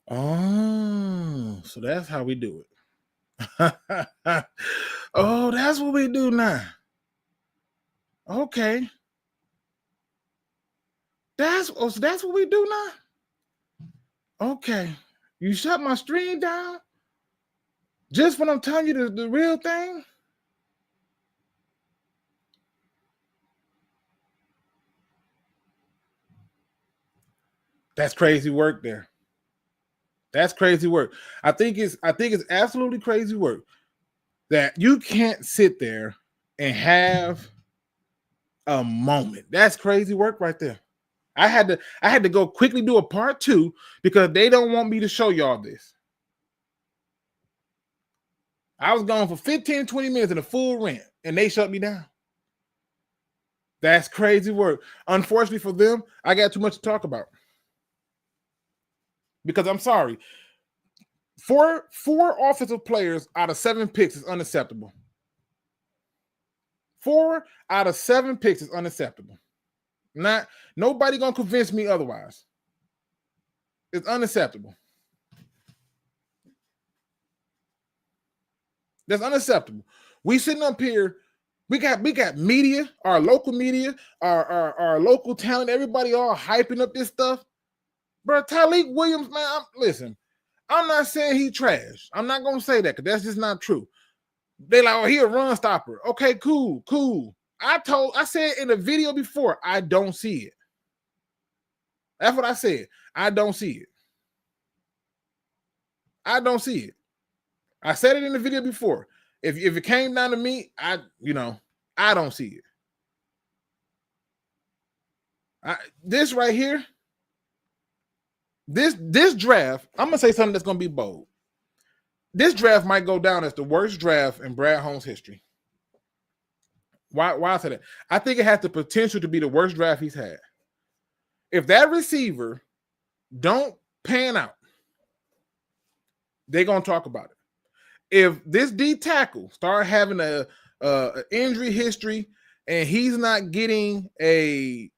Oh, so that's how we do it. Oh, that's what we do now. Okay. So that's what we do now? Okay. You shut my stream down just when I'm telling you the real thing? That's crazy work there. That's crazy work. I think it's absolutely crazy work that you can't sit there and have a moment. That's crazy work right there. I had to go quickly do a part 2 because they don't want me to show y'all this. I was gone for 15, 20 minutes in a full rant and they shut me down. That's crazy work. Unfortunately for them, I got too much to talk about. Because I'm sorry, four offensive players out of 7 picks is unacceptable. 4 out of 7 picks is unacceptable. Nobody gonna convince me otherwise. It's unacceptable. That's unacceptable. We sitting up here. We got media, our local media, our local talent, everybody all hyping up this stuff. Bro, Tyleik Williams, man, listen, I'm not saying he trash. I'm not gonna say that because that's just not true. They like, oh, he a run stopper. Okay, cool. I said in the video before, I don't see it. That's what I said. I don't see it. I don't see it. I said it in the video before. If it came down to me, I don't see it. This right here, this draft, I'm gonna say something that's gonna be bold. This draft might go down as the worst draft in Brad Holmes' history. Why I say that? I think it has the potential to be the worst draft he's had. If that receiver don't pan out, they're gonna talk about it. If this D tackle start having a injury history and he's not getting a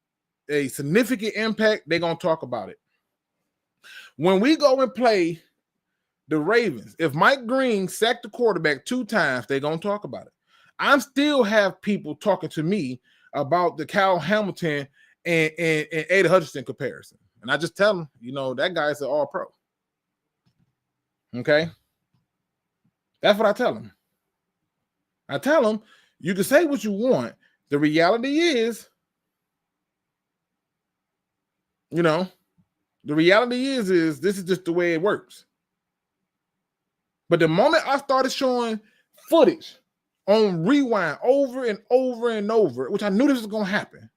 significant impact, they're gonna talk about it. When we go and play the Ravens, if Mike Green sacked the quarterback 2 times, they're gonna talk about it. I still have people talking to me about the Kyle Hamilton and Aiden Hutchinson comparison. And I just tell them, that guy's an all-pro. Okay? That's what I tell them. I tell them, you can say what you want. The reality is, the reality is this is just the way it works. But the moment I started showing footage on rewind over and over and over, which I knew this was going to happen,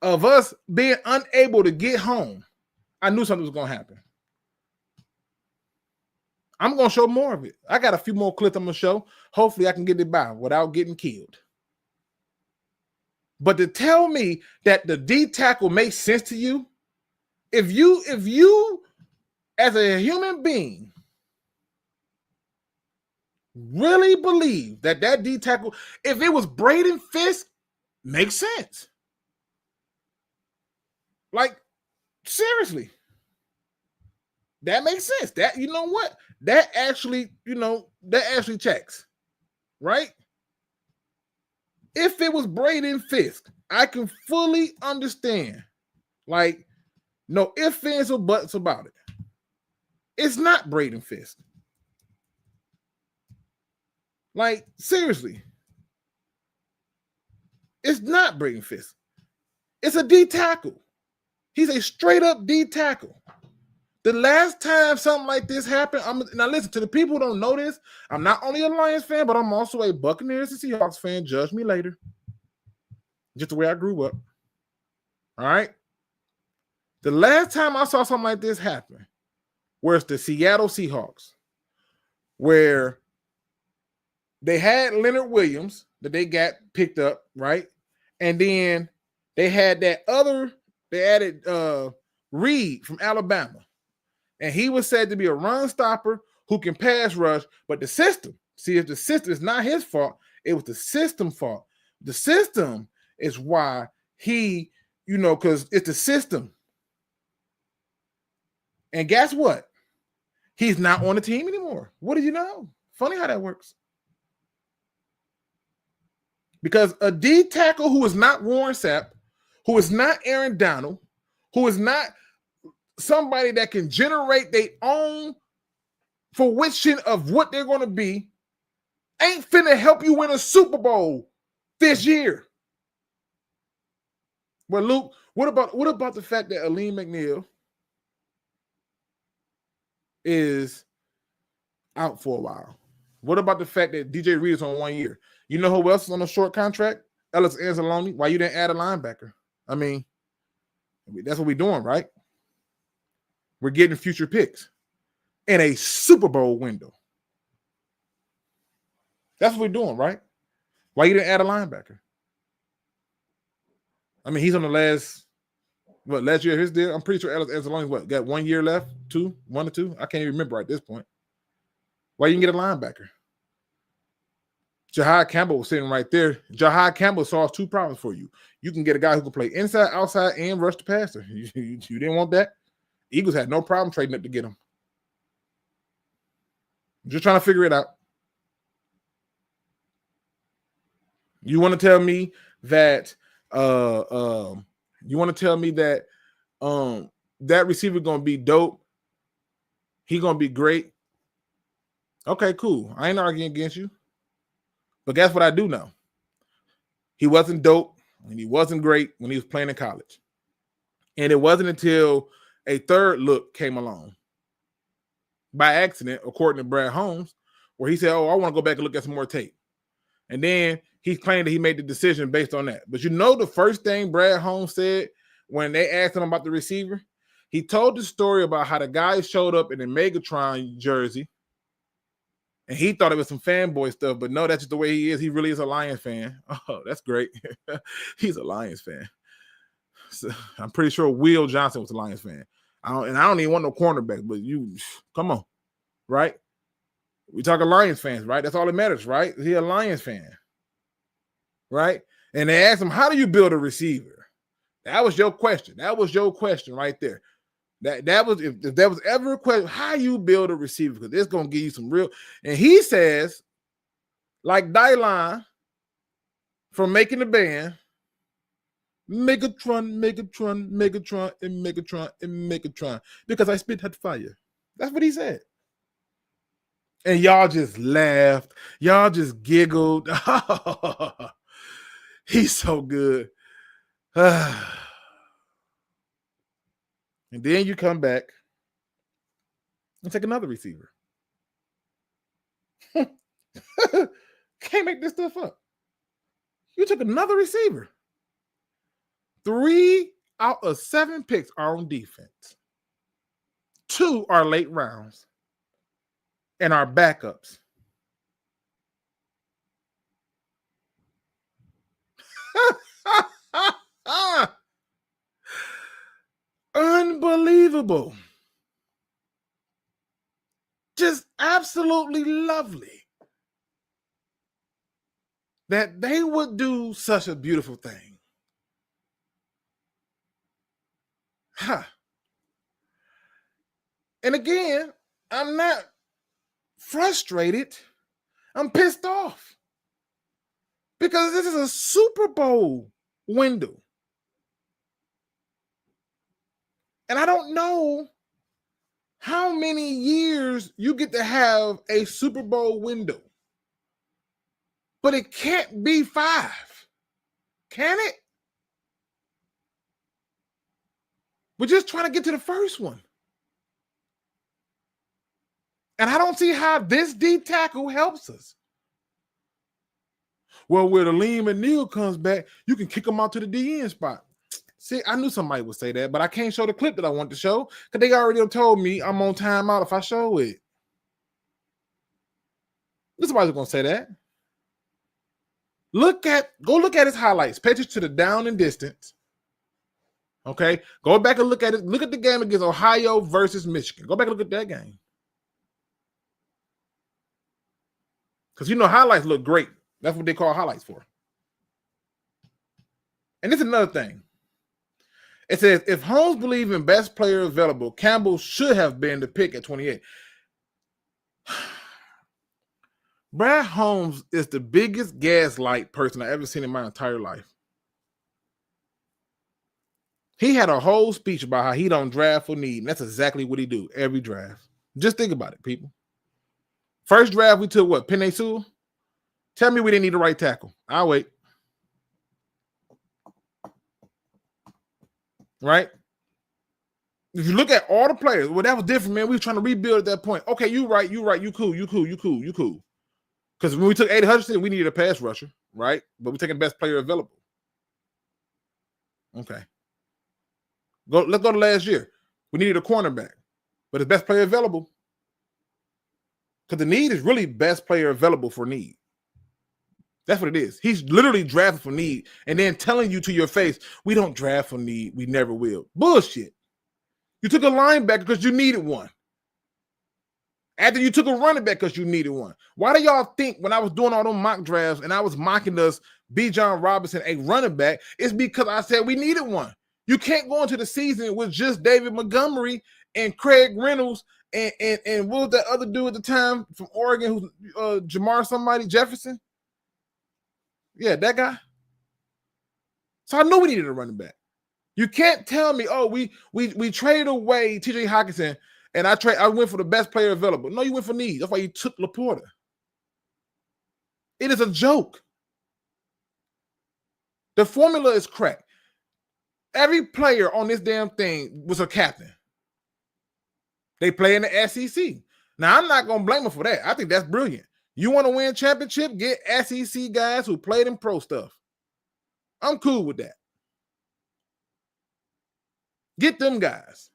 of us being unable to get home, I knew something was going to happen. I'm going to show more of it. I got a few more clips I'm going to show. Hopefully I can get it by without getting killed. But to tell me that the D tackle makes sense to you, if you as a human being really believe that D tackle, if it was Braden Fisk, makes sense. Like, seriously. That makes sense. That, you know what? That actually checks. Right? If it was Braden Fisk, I can fully understand. Like, no ifs, ands, or buts about it. It's not Braden Fisk. Like, seriously. It's not Braden Fisk. It's a D tackle. He's a straight up D tackle. The last time something like this happened, now listen, to the people who don't know this, I'm not only a Lions fan, but I'm also a Buccaneers and Seahawks fan. Judge me later. Just the way I grew up. All right? The last time I saw something like this happen was the Seattle Seahawks, where they had Leonard Williams that they got picked up, right? And then they had they added Reed from Alabama. And he was said to be a run stopper who can pass rush, but the system, if the system is not his fault, it was the system fault. The system is why he, because it's the system. And guess what? He's not on the team anymore. What do you know? Funny how that works. Because a D tackle who is not Warren Sapp, who is not Aaron Donald, who is not somebody that can generate their own fruition of what they're going to be, ain't finna help you win a Super Bowl this year. Well, Luke, what about the fact that Alim McNeill is out for a while? What about the fact that DJ Reed is on 1 year? You know who else is on a short contract? Ellis Anzalone. Why you didn't add a linebacker? I mean, that's what we're doing, right? We're getting future picks in a Super Bowl window. That's what we're doing, right? Why you didn't add a linebacker? I mean, he's on the last year of his deal? I'm pretty sure Ellis Anzalone's got 1 year left? 1 or 2? I can't even remember at this point. Why you didn't get a linebacker? Jahad Campbell was sitting right there. Jahad Campbell solves 2 problems for you. You can get a guy who can play inside, outside, and rush the passer. You didn't want that? Eagles had no problem trading up to get him. I'm just trying to figure it out. You want to tell me that that receiver gonna be dope? He gonna be great. Okay, cool. I ain't arguing against you. But guess what I do know? He wasn't dope and he wasn't great when he was playing in college. And it wasn't until a third look came along by accident, according to Brad Holmes, where he said, oh, I want to go back and look at some more tape. And then he claimed that he made the decision based on that. But you know the first thing Brad Holmes said when they asked him about the receiver? He told the story about how the guy showed up in a Megatron jersey, and he thought it was some fanboy stuff, but no, that's just the way he is. He really is a Lions fan. Oh, that's great. He's a Lions fan. So I'm pretty sure Will Johnson was a Lions fan. I don't even want no cornerback, but you come on, right? We talking Lions fans, right? That's all that matters, right? He a Lions fan, right? And they asked him, how do you build a receiver? That was your question. That was your question right there. That was if there was ever a question, how you build a receiver, because it's gonna give you some real. And he says, like Dylan from Making the Band, Megatron, Megatron, Megatron, and Megatron, and Megatron, because I spit hot fire. That's what he said. And y'all just laughed. Y'all just giggled. He's so good. And then you come back and take another receiver. Can't make this stuff up. You took another receiver. 3 out of 7 picks are on defense. 2 are late rounds and are backups. Unbelievable. Just absolutely lovely that they would do such a beautiful thing. Huh. And again, I'm not frustrated. I'm pissed off because this is a Super Bowl window. And I don't know how many years you get to have a Super Bowl window. But it can't be 5. Can it? We're just trying to get to the first one. And I don't see how this D tackle helps us. Well, when Alim McNeill comes back, you can kick him out to the DN spot. See, I knew somebody would say that, but I can't show the clip that I want to show because they already told me I'm on timeout if I show it. Somebody's going to say that. Go look at his highlights. Pay attention to the down and distance. Okay? Go back and look at it. Look at the game against Ohio versus Michigan. Go back and look at that game. Because you know highlights look great. That's what they call highlights for. And this is another thing. It says, if Holmes believed in best player available, Campbell should have been the pick at 28. Brad Holmes is the biggest gaslight person I've ever seen in my entire life. He had a whole speech about how he don't draft for need, and that's exactly what he do every draft. Just think about it, people. First draft, we took what? Penei Sewell? Tell me we didn't need a right tackle. I'll wait. Right? If you look at all the players, well, that was different, man. We were trying to rebuild at that point. Okay, you right. You cool. Because when we took Aiden Hutchinson, we needed a pass rusher, right? But we're taking the best player available. Okay. Let's go to last year. We needed a cornerback, but the best player available. Because the need is really best player available for need. That's what it is. He's literally drafting for need and then telling you to your face, we don't draft for need. We never will. Bullshit. You took a linebacker because you needed one. After you took a running back because you needed one. Why do y'all think when I was doing all those mock drafts and I was mocking us Bijan Robinson, a running back, it's because I said we needed one. You can't go into the season with just David Montgomery and Craig Reynolds and what was that other dude at the time from Oregon who's Jamar Jefferson? Yeah, that guy. So I knew we needed a running back. You can't tell me, oh, we traded away TJ Hockenson and I went for the best player available. No, you went for need. That's why you took Laporta. It is a joke. The formula is cracked. Every player on this damn thing was a captain. They play in the SEC. Now, I'm not going to blame them for that. I think that's brilliant. You want to win championship? Get SEC guys who played in pro stuff. I'm cool with that. Get them guys.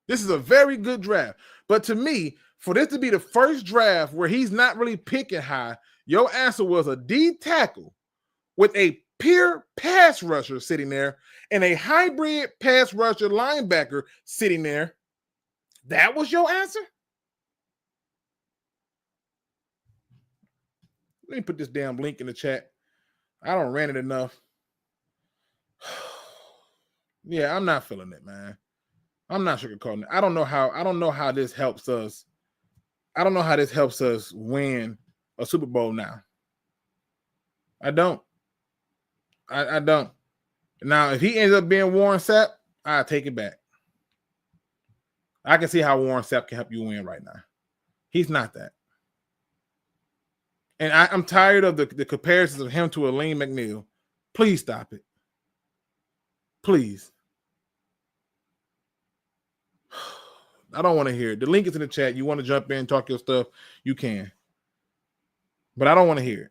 This is a very good draft. But to me, for this to be the first draft where he's not really picking high, your answer was a D tackle with a pure pass rusher sitting there and a hybrid pass rusher linebacker sitting there. That was your answer? Let me put this damn link in the chat. I don't ran it enough. Yeah, I'm not feeling it, man. I'm not sugarcoating it. I don't know how this helps us. I don't know how this helps us win a Super Bowl now. I don't. I don't. Now, if he ends up being Warren Sapp, I'll take it back. I can see how Warren Sapp can help you win right now. He's not that. And I'm tired of the comparisons of him to Elaine McNeil. Please stop it. Please. I don't want to hear it. The link is in the chat. You want to jump in and talk your stuff, you can. But I don't want to hear it.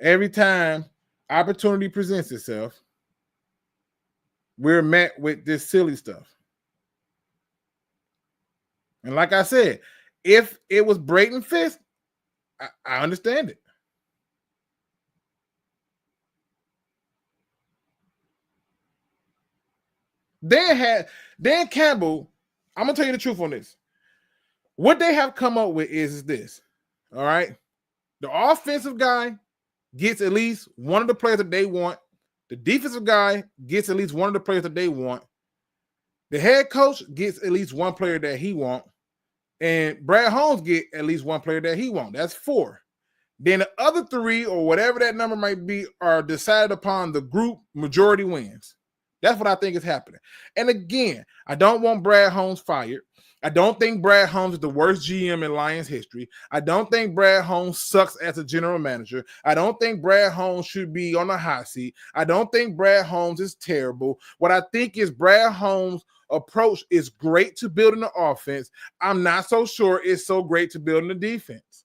Every time opportunity presents itself, we're met with this silly stuff. And like I said, if it was Brayton Fisk, I understand it. Dan Campbell, I'm going to tell you the truth on this. What they have come up with is this, all right? The offensive guy gets at least one of the players that they want. The defensive guy gets at least one of the players that they want. The head coach gets at least one player that he wants. And Brad Holmes get at least one player that he wants. That's 4. Then the other 3 or whatever that number might be are decided upon the group majority wins. That's what I think is happening. And again, I don't want Brad Holmes fired. I don't think Brad Holmes is the worst GM in Lions history. I don't think Brad Holmes sucks as a general manager. I don't think Brad Holmes should be on the hot seat. I don't think Brad Holmes is terrible. What I think is Brad Holmes' approach is great to building the offense. I'm not so sure it's so great to building the defense.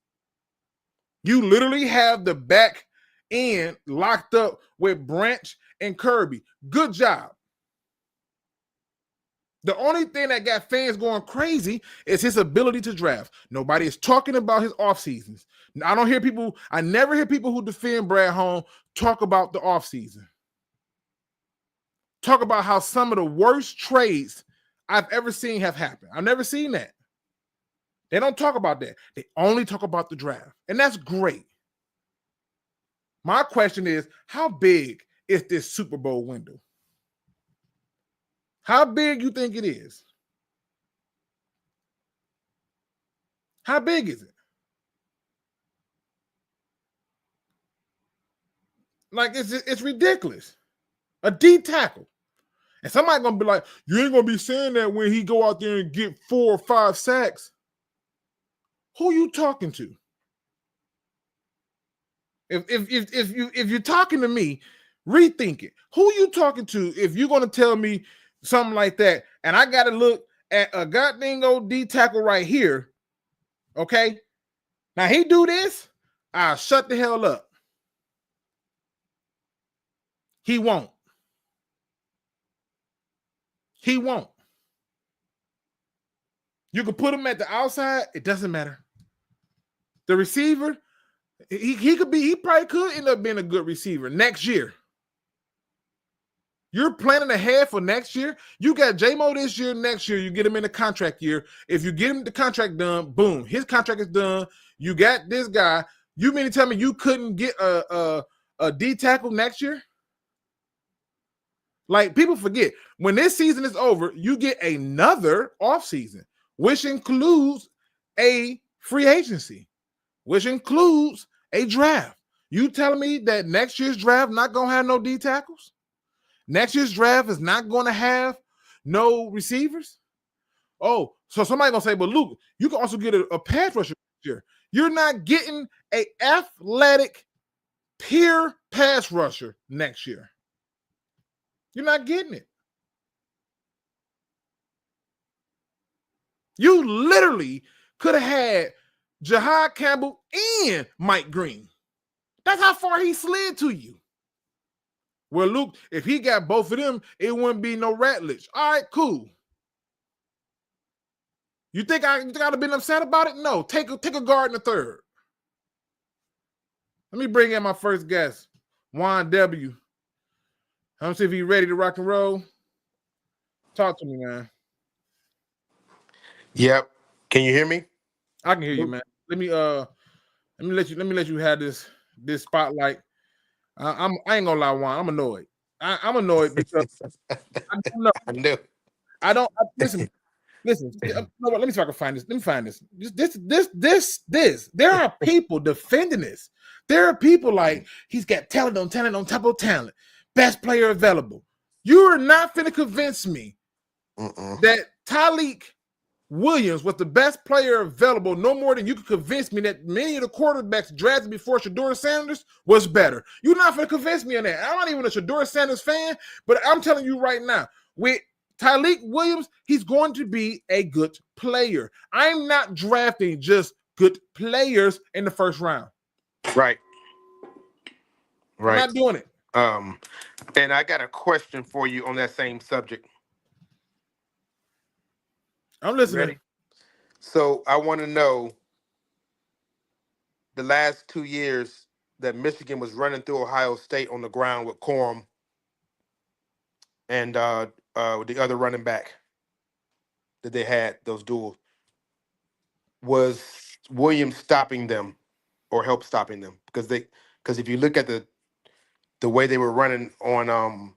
You literally have the back end locked up with Branch and Kirby. Good job. The only thing that got fans going crazy is his ability to draft. Nobody is talking about his off seasons. I never hear people who defend Brad Holmes talk about the off season. Talk about how some of the worst trades I've ever seen have happened. I've never seen that. They don't talk about that. They only talk about the draft. And that's great. My question is, how big is this Super Bowl window? How big you think it is? How big is it? Like it's ridiculous. A D tackle. And somebody gonna be like, you ain't gonna be saying that when he go out there and get 4 or 5 sacks. Who you talking to? If you're talking to me, rethink it. Who you talking to if you're gonna tell me something like that? And I gotta look at a goddamn old D tackle right here. Okay. Now he do this, I'll shut the hell up. He won't. He won't. You can put him at the outside, it doesn't matter. The receiver, he probably could end up being a good receiver next year. You're planning ahead for next year. You got J-Mo this year, next year, you get him in the contract year. If you get him the contract done, boom, his contract is done. You got this guy. You mean to tell me you couldn't get a D tackle next year? Like, people forget, when this season is over, you get another offseason, which includes a free agency, which includes a draft. You telling me that next year's draft not going to have no D tackles? Next year's draft is not going to have no receivers? Oh, so somebody going to say, but Luke, you can also get a pass rusher next year. You're not getting an athletic, pure pass rusher next year. You're not getting it. You literally could have had Jahad Campbell and Mike Green. That's how far he slid to you. Well, Luke, if he got both of them, it wouldn't be no Ratledge. All right, cool. You think I'd have been upset about it? No. Take a guard in the third. Let me bring in my first guest, Juan W. I'm gonna see if he's ready to rock and roll. Talk to me, man. Yep. Can you hear me? I can hear you, man. Let me let you have this spotlight. I ain't gonna lie, Juan. I'm annoyed. I'm annoyed because I don't know. I knew. Listen. Let me see if I can find this. Let me find this. This. There are people defending this. There are people like, he's got talent on top of talent. Best player available. You are not finna convince me that Tyleik Williams was the best player available, no more than you could convince me that many of the quarterbacks drafted before Shedeur Sanders was better. You're not going to convince me on that. I'm not even a Shedeur Sanders fan, but I'm telling you right now, with Tyleik Williams, he's going to be a good player. I'm not drafting just good players in the first round. Right. I'm not doing it. And I got a question for you on that same subject. I'm listening. Ready? So I want to know, the last 2 years that Michigan was running through Ohio State on the ground with Corum and the other running back that they had, those duels, was Williams stopping them or help stopping them? Because if you look at the way they were running on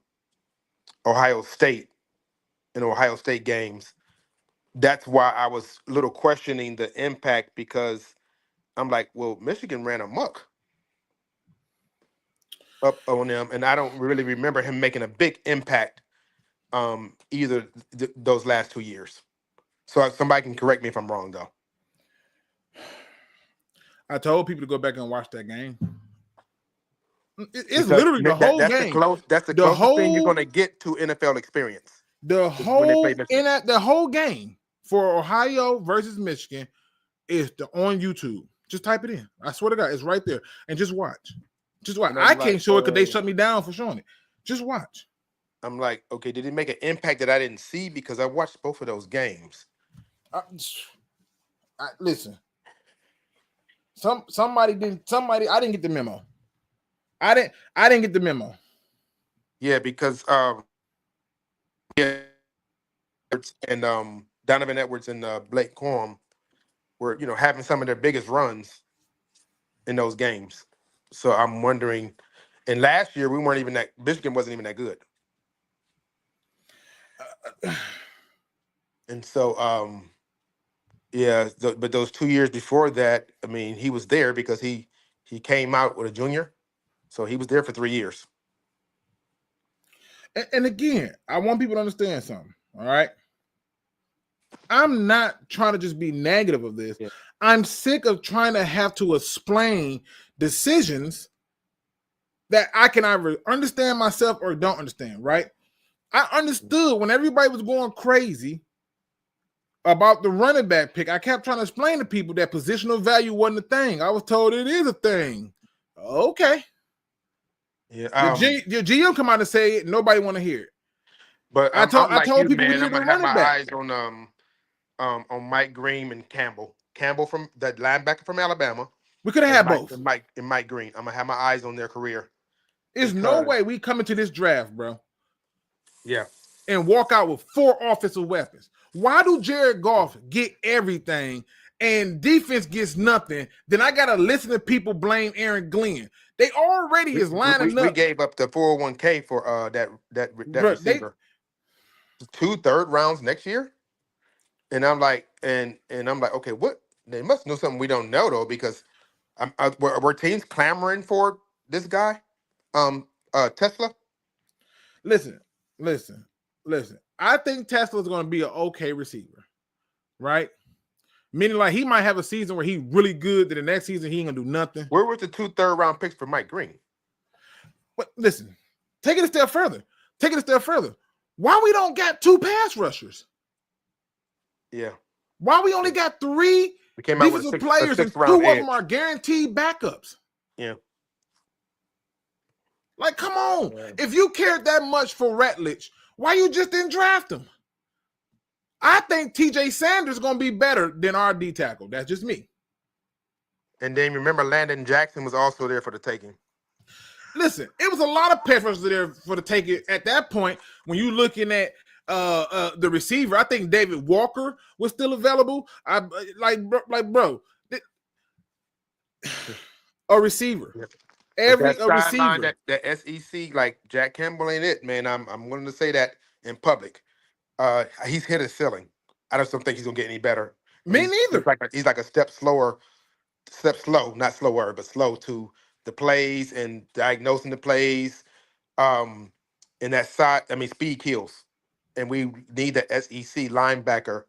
Ohio State in Ohio State games, that's why I was a little questioning the impact, because I'm like, well, Michigan ran amok up on them, and I don't really remember him making a big impact either those last 2 years. So somebody can correct me if I'm wrong, though. I told people to go back and watch that game. It's literally the whole game. That's the closest thing you're going to get to NFL experience. The whole game for Ohio versus Michigan is on YouTube. Just type it in. I swear to God, it's right there. And just watch. I can't show it because they shut me down for showing it. Just watch. I'm like, okay, did it make an impact that I didn't see? Because I watched both of those games. Listen. I didn't get the memo. I didn't get the memo. Yeah, because and Donovan Edwards and Blake Corum were, having some of their biggest runs in those games. So I'm wondering, and last year Michigan wasn't even that good. And so Yeah, but those 2 years before that, I mean, he was there because he came out with a junior, so he was there for 3 years. And again, I want people to understand something. All right. I'm not trying to just be negative of this. Yeah. I'm sick of trying to have to explain decisions that I can either understand myself or don't understand, right? I understood when everybody was going crazy about the running back pick. I kept trying to explain to people that positional value wasn't a thing. I was told it is a thing. Okay. Yeah. The GM come out and say it, nobody want to hear it. But I I'm like told you, people we man. I'm needed a gonna have my running back. eyes on Mike Green and Campbell. Campbell from that linebacker from Alabama. We could have had both. And Mike Green. I'm gonna have my eyes on their career. There's no way we come into this draft, bro. Yeah. And walk out with 4 offensive weapons. Why do Jared Goff get everything and defense gets nothing? Then I gotta listen to people blame Aaron Glenn. They already is lining up. We gave up the 401k for that receiver. 2 third rounds next year. And I'm like, okay, what? They must know something we don't know though, because were teams clamoring for this guy, Tesla? Listen. I think Tesla's going to be an okay receiver, right? Meaning, like, he might have a season where he's really good, then the next season he ain't gonna do nothing. Where was the 2 third-round picks for Mike Green? But listen, take it a step further. Why we don't got 2 pass rushers? Yeah. Why we only got 3 defensive players and 2 of them are guaranteed backups? Yeah. Like, come on. Yeah. If you cared that much for Rutledge, why you just didn't draft him? I think TJ Sanders is going to be better than our D tackle. That's just me. And then remember, Landon Jackson was also there for the taking. Listen, it was a lot of pass rushers there for the taking at that point. When you looking at the receiver, I think David Walker was still available. Bro, a receiver. Yep. Every receiver. That SEC, like Jack Campbell ain't it, man. I'm willing to say that in public. He's hit his ceiling. I just don't think he's gonna get any better. Me neither. He's like a step slow, not slower, but slow to the plays and diagnosing the plays. And that side, I mean, speed kills, and we need the SEC linebacker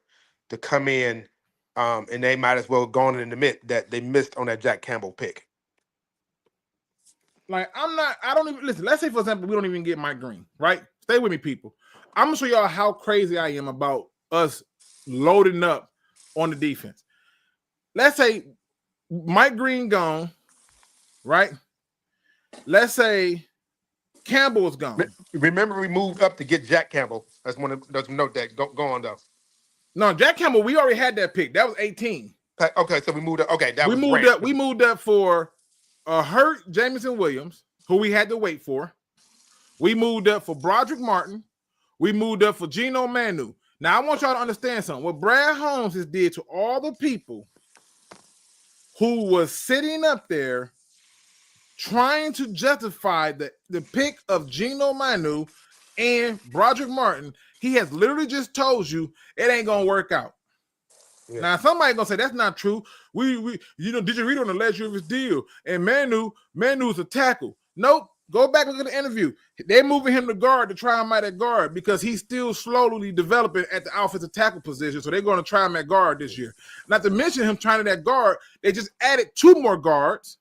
to come in. And they might as well go on and admit that they missed on that Jack Campbell pick. Like, I don't even listen. Let's say, for example, we don't even get Mike Green, right? Stay with me, people. I'm gonna show y'all how crazy I am about us loading up on the defense. Let's say Mike Green gone, right? Let's say Campbell is gone. Remember, we moved up to get Jack Campbell. Let's note that. Go on though. No, Jack Campbell, we already had that pick. That was 18. Okay, so we moved up. Okay, we moved up for hurt Jameson Williams, who we had to wait for. We moved up for Broderick Martin. We moved up for Geno Manu. Now, I want y'all to understand something. What Brad Holmes has did to all the people who was sitting up there trying to justify the pick of Geno Manu and Broderick Martin, he has literally just told you it ain't going to work out. Yeah. Now, somebody going to say, that's not true. Did you read on the last year of his deal? And Manu's a tackle. Nope. Go back and look at the interview. They're moving him to guard to try him out at guard because he's still slowly developing at the offensive tackle position. So they're going to try him at guard this year. Not to mention him trying to that guard. They just added 2 more guards.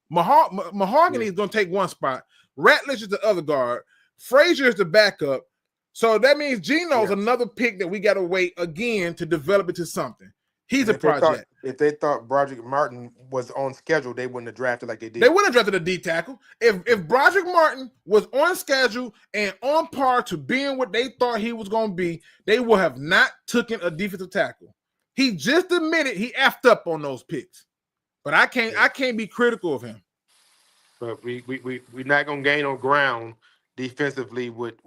Mahogany is going to take 1 spot. Rutledge is the other guard. Frazier is the backup. So that means Geno's another pick that we got to wait again to develop into something. He's a project. If they thought Broderick Martin was on schedule, they wouldn't have drafted like they did. They wouldn't have drafted a D tackle. If Broderick Martin was on schedule and on par to being what they thought he was going to be, they would have not taken a defensive tackle. He just admitted he effed up on those picks, but I can't be critical of him. But we're not going to gain on ground defensively with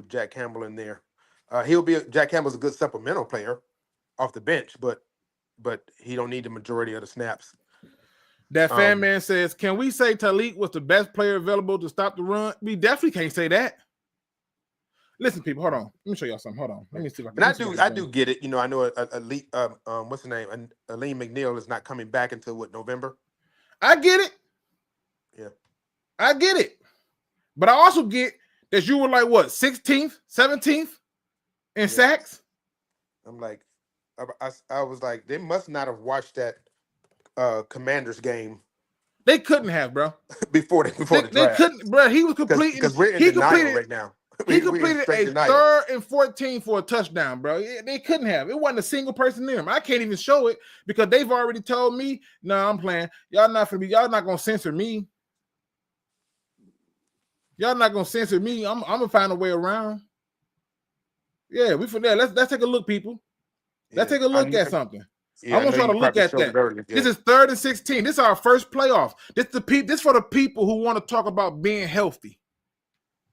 Jack Campbell in there. Jack Campbell's a good supplemental player off the bench, but he don't need the majority of the snaps. That fan man says, can we say Talik was the best player available to stop the run? We definitely can't say that. Listen, people, hold on. Let me show y'all something. Hold on. Let me see if I can. And Let me see if I I can do bring. get it. You know, I know what's the name? Aleem McNeil is not coming back until what, November? I get it. Yeah. I get it. But I also get that you were like what 16th, 17th in sacks. I'm like, I was like, they must not have watched that Commanders game They couldn't have, bro. before the They draft, couldn't, bro. He was completing. because we're in He denial completed. right now. He We're in completed straight a denial. 3rd and 14 for a touchdown, bro. They couldn't have. It wasn't a single person near him. I can't even show it because they've already told me, no, I'm playing. Y'all not gonna censor me. Y'all not gonna censor me. I'm gonna find a way around. Yeah, we from there. Let's take a look, people. Let's take a look at something. I I want know y'all you to look probably at showed it that. earlier. This Yeah. is 3rd and 16. This is our first playoff. This for the people who want to talk about being healthy.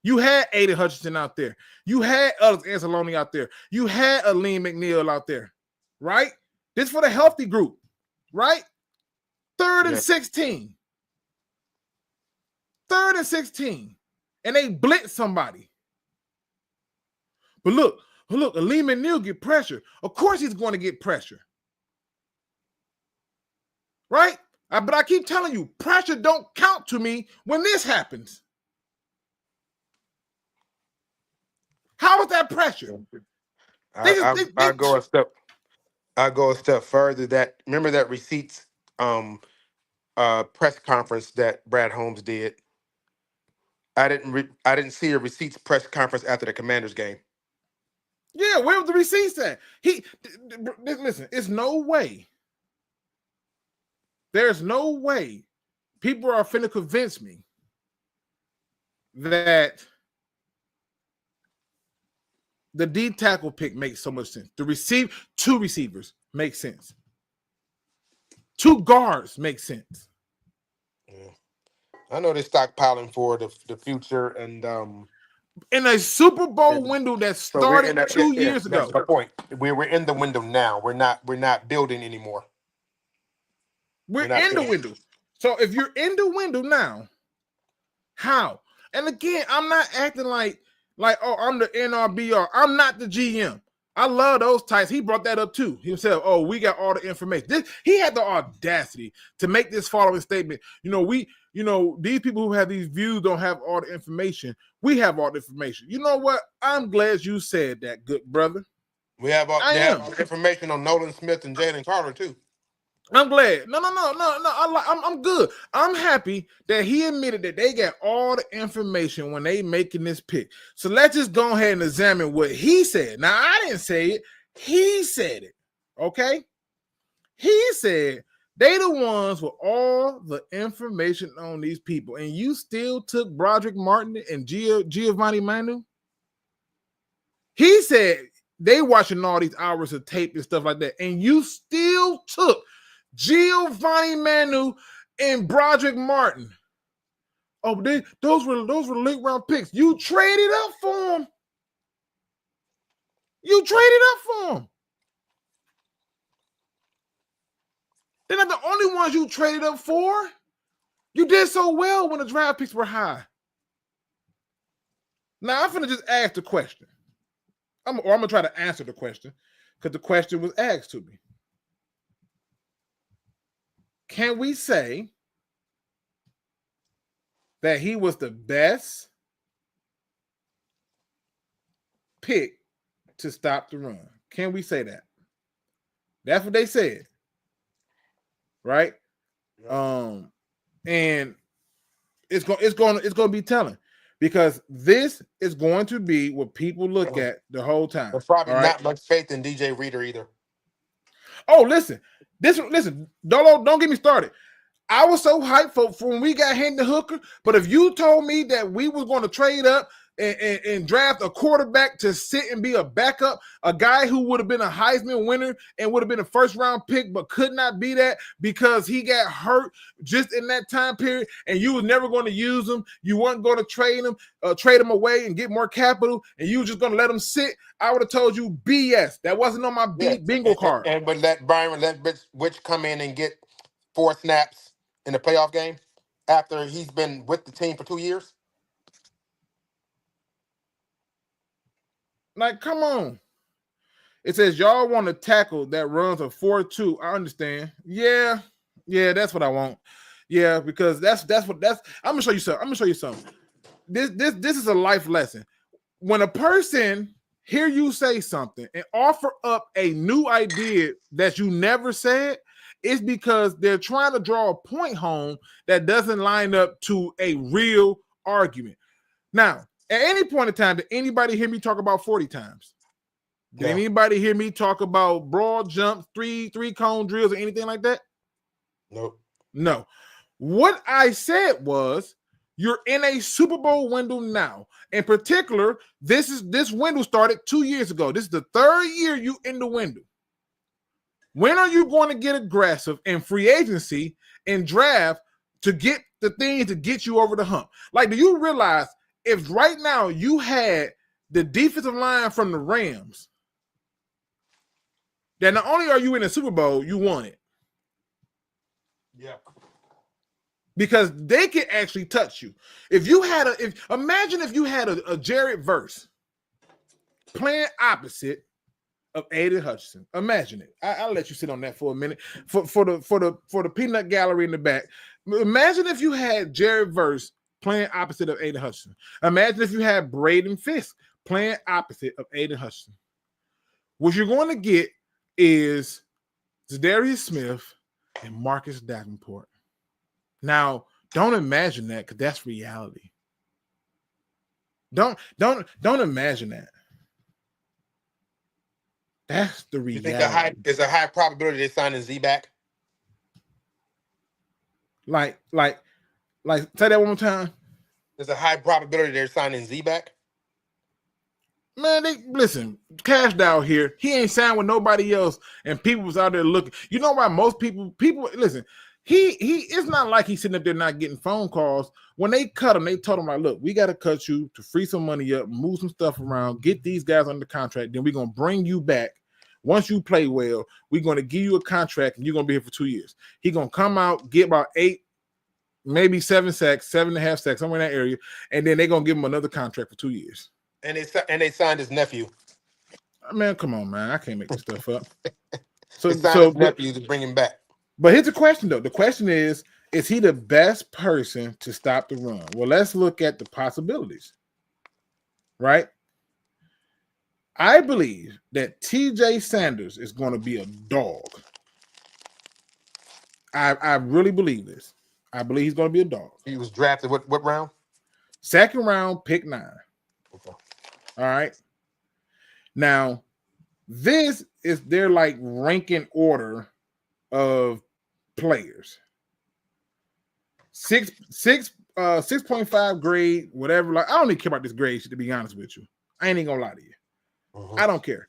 You had Aiden Hutchinson out there. You had Alex Anzalone out there. You had Aleem McNeil out there, right? This for the healthy group, right? 3rd and 16. 3rd and 16. And they blitz somebody. But look, Aleem McNeil get pressure. Of course he's going to get pressure. Right? But I keep telling you, pressure don't count to me when this happens. How is that pressure? I go a step further. Remember that receipts press conference that Brad Holmes did. I didn't see a receipts press conference after the Commanders game. Yeah, where was the receipts at? Listen, it's no way. There's no way people are finna convince me that the D tackle pick makes so much sense. Two receivers make sense. 2 guards make sense. Yeah. I know they're stockpiling for the future, and in a Super Bowl window that started 2 years ago. That's the point. We're in the window now. We're not building anymore. We're in the window. So if you're in the window now, how? And again, I'm not acting like oh, I'm the NRBR. I'm not the GM. I love those types. He brought that up too himself. Oh, we got all the information. He had the audacity to make this following statement. These people who have these views don't have all the information. We have all the information. You know what? I'm glad you said that, good brother. They have information on Nolan Smith and Jalen Carter too. I'm glad. No. I'm good. I'm happy that he admitted that they got all the information when they making this pick. So let's just go ahead and examine what he said. Now, I didn't say it. He said it. Okay? He said they the ones with all the information on these people. And you still took Broderick Martin and Giovanni Manu? He said they watching all these hours of tape and stuff like that. And you still took Giovanni Manu and Broderick Martin. Oh, those were late round picks. You traded up for them. They're not the only ones you traded up for. You did so well when the draft picks were high. Now I'm finna just ask the question. I'm gonna try to answer the question because the question was asked to me. Can we say that he was the best pick to stop the run? Can we say that? That's what they said, right? And it's going to be telling because this is going to be what people look at the whole time. There's probably not much faith in DJ Reader either. Oh, listen, don't get me started. I was so hyped for when we got Hendon Hooker, but if you told me that we was going to trade up and draft a quarterback to sit and be a backup, a guy who would have been a Heisman winner and would have been a first-round pick but could not be that because he got hurt just in that time period, and you was never going to use him, you weren't going to trade him away and get more capital, and you were just going to let him sit, I would have told you BS. That wasn't on my bingo card. But let Witch come in and get 4 snaps in the playoff game after he's been with the team for 2 years. Like, come on. It says y'all want a tackle that runs a 4.2. I understand. Yeah, that's what I want. Yeah, because that's I'm gonna show you something. This is a life lesson. When a person hear you say something and offer up a new idea that you never said, it's because they're trying to draw a point home that doesn't line up to a real argument. Now, at any point in time, did anybody hear me talk about 40 times? Did anybody hear me talk about broad jumps, three cone drills, or anything like that? Nope. No. What I said was, you're in a Super Bowl window now. In particular, this window started 2 years ago. This is the third year you in the window. When are you going to get aggressive in free agency and draft to get the things to get you over the hump? Like, do you realize if right now you had the defensive line from the Rams, that not only are you in the Super Bowl, you won it. Yeah. Because they can actually touch you. Imagine if you had a Jared Verse playing opposite of Aiden Hutchinson. Imagine it. I'll let you sit on that for a minute. For the peanut gallery in the back. Imagine if you had Jared Verse playing opposite of Aiden Hutchinson. Imagine if you had Braden Fisk playing opposite of Aiden Hutchinson. What you're going to get is Zadarius Smith and Marcus Davenport. Now, don't imagine that, because that's reality. Don't imagine that. That's the reality. You think there's a high probability they're signing Z back? Like, say that one more time. There's a high probability they're signing Z back? Man, listen, Cash Dow here. He ain't signed with nobody else, and people was out there looking. You know why most people listen. He it's not like he's sitting up there not getting phone calls. When they cut him, they told him, like, look, we got to cut you to free some money up, move some stuff around, get these guys under contract. Then we're going to bring you back. Once you play well, we're going to give you a contract, and you're going to be here for 2 years. He's going to come out, get about 8, maybe 7 sacks, 7.5 sacks, somewhere in that area, and then they're going to give him another contract for 2 years. And they signed his nephew. Man, come on, man. I can't make this stuff up. They signed his nephew to bring him back. But here's the question, though. The question is he the best person to stop the run? Well, let's look at the possibilities, right? I believe that TJ Sanders is going to be a dog. I really believe this. I believe he's going to be a dog. He was drafted what round? 2nd round, pick 9. Okay. All right. Now, this is their like ranking order of players. 6.5 grade, whatever. Like, I don't even care about this grade shit, to be honest with you. I ain't even gonna lie to you. I don't care.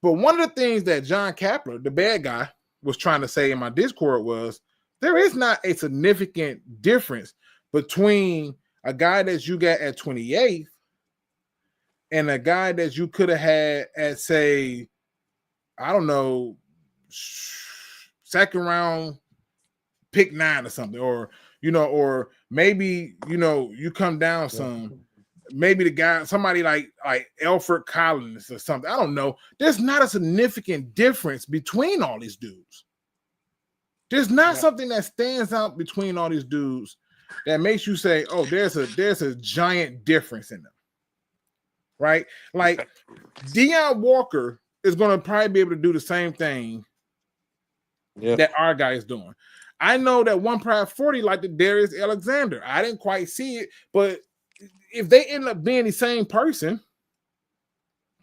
But one of the things that John Kapler, the bad guy, was trying to say in my Discord was there is not a significant difference between a guy that you got at 28th and a guy that you could have had at, say, I don't know, 2nd round, pick 9 or something, or maybe you come down some. Maybe the guy, somebody like Alfred Collins or something. I don't know. There's not a significant difference between all these dudes. There's not something that stands out between all these dudes that makes you say, "Oh, there's a giant difference in them." Right? Like Deion Walker is going to probably be able to do the same thing that our guy is doing. I know that one Pride 40 like the Darius Alexander. I didn't quite see it, but if they end up being the same person,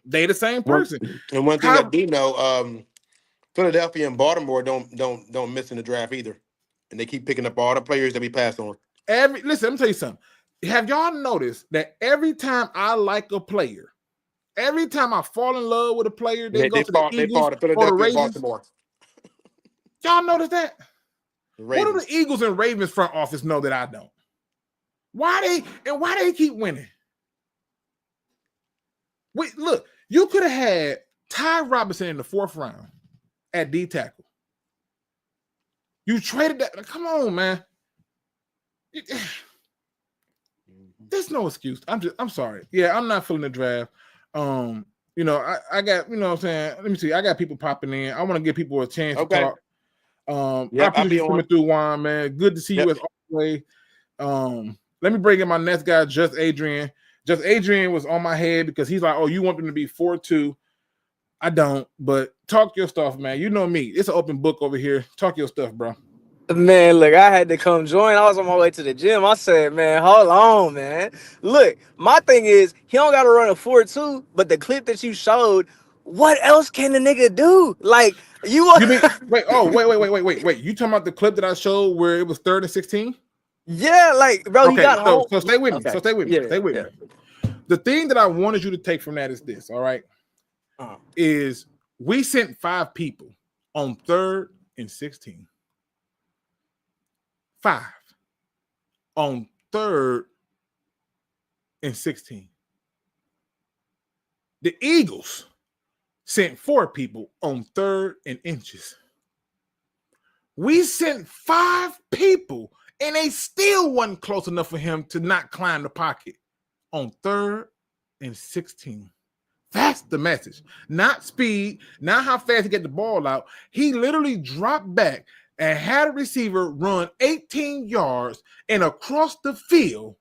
they the same person. And one thing I do know, Philadelphia and Baltimore don't miss in the draft either, and they keep picking up all the players that we pass on. Listen, let me tell you something. Have y'all noticed that every time I like a player, every time I fall in love with a player, they go to the Eagles or the Ravens? Baltimore. Y'all notice that? What do the Eagles and Ravens front office know that I don't? Why they keep winning? Wait, look, you could have had Ty Robinson in the 4th round at D tackle. You traded that. Come on, man. There's no excuse. I'm sorry. Yeah, I'm not feeling the draft. you know, I got, you know what I'm saying? Let me see. I got people popping in. I want to give people a chance to talk. I appreciate you coming through, Juan, man. Good to see you as always. Let me bring in my next guy, Just Adrian. Just Adrian was on my head because he's like, oh, you want them to be 4-2. I don't, but talk your stuff, man. You know me. It's an open book over here. Talk your stuff, bro. Man, look, I had to come join. I was on my way to the gym. I said, man, hold on, man. Look, my thing is, he don't got to run a 4-2, but the clip that you showed, what else can the nigga do? Like, you mean, wait. You talking about the clip that I showed where it was 3rd and 16? Yeah, like, bro, okay, he got home. So stay with me. So stay with me. Stay with me. The thing that I wanted you to take from that is this, all right? Is we sent 5 people on 3rd and 16. 5 on 3rd and 16. The Eagles sent 4 people on 3rd and inches. We sent 5 people, and they still wasn't close enough for him to not climb the pocket on 3rd and 16. That's the message. Not speed, not how fast he get the ball out. He literally dropped back and had a receiver run 18 yards and across the field,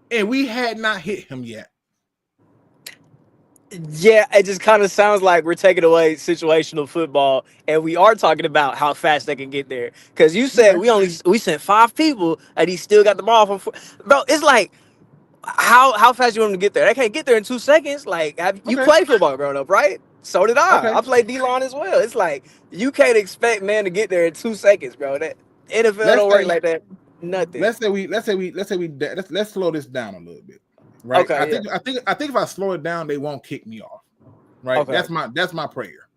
and we had not hit him yet. Yeah, it just kind of sounds like we're taking away situational football, and we are talking about how fast they can get there. Because you said we sent 5 people, and he still got the ball from 4. Bro, it's like, how fast you want him to get there? They can't get there in 2 seconds. Like, you played football growing up, right? So did I. I played D-line as well. It's like, you can't expect man to get there in 2 seconds, bro. That NFL don't work like that. Nothing. Let's slow this down a little bit. Right. Okay, I think if I slow it down, they won't kick me off. Right. Okay. That's my prayer.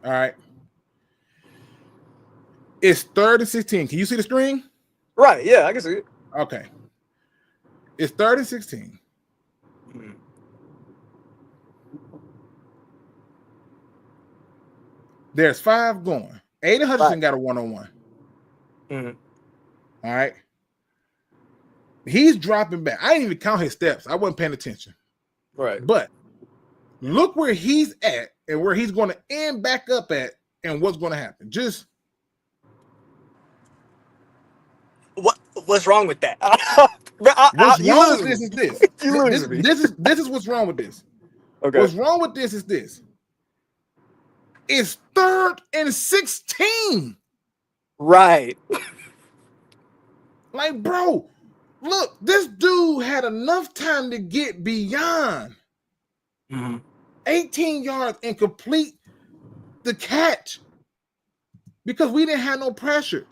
All right. It's 3rd and 16. Can you see the screen? Right. Yeah, I can see it. Okay. It's 3rd and 16. Mm-hmm. There's 5 going. Aiden Hutchinson got a 1-on-1. Mm-hmm. All right. He's dropping back. I didn't even count his steps. I wasn't paying attention. Right. But look where he's at and where he's going to end back up at and what's going to happen. Just what's wrong with that? What's wrong with this is this. This is what's wrong with this. Okay. What's wrong with this is this. It's 3rd and 16. Right. Like, bro, look, this dude had enough time to get beyond 18 yards and complete the catch because we didn't have no pressure.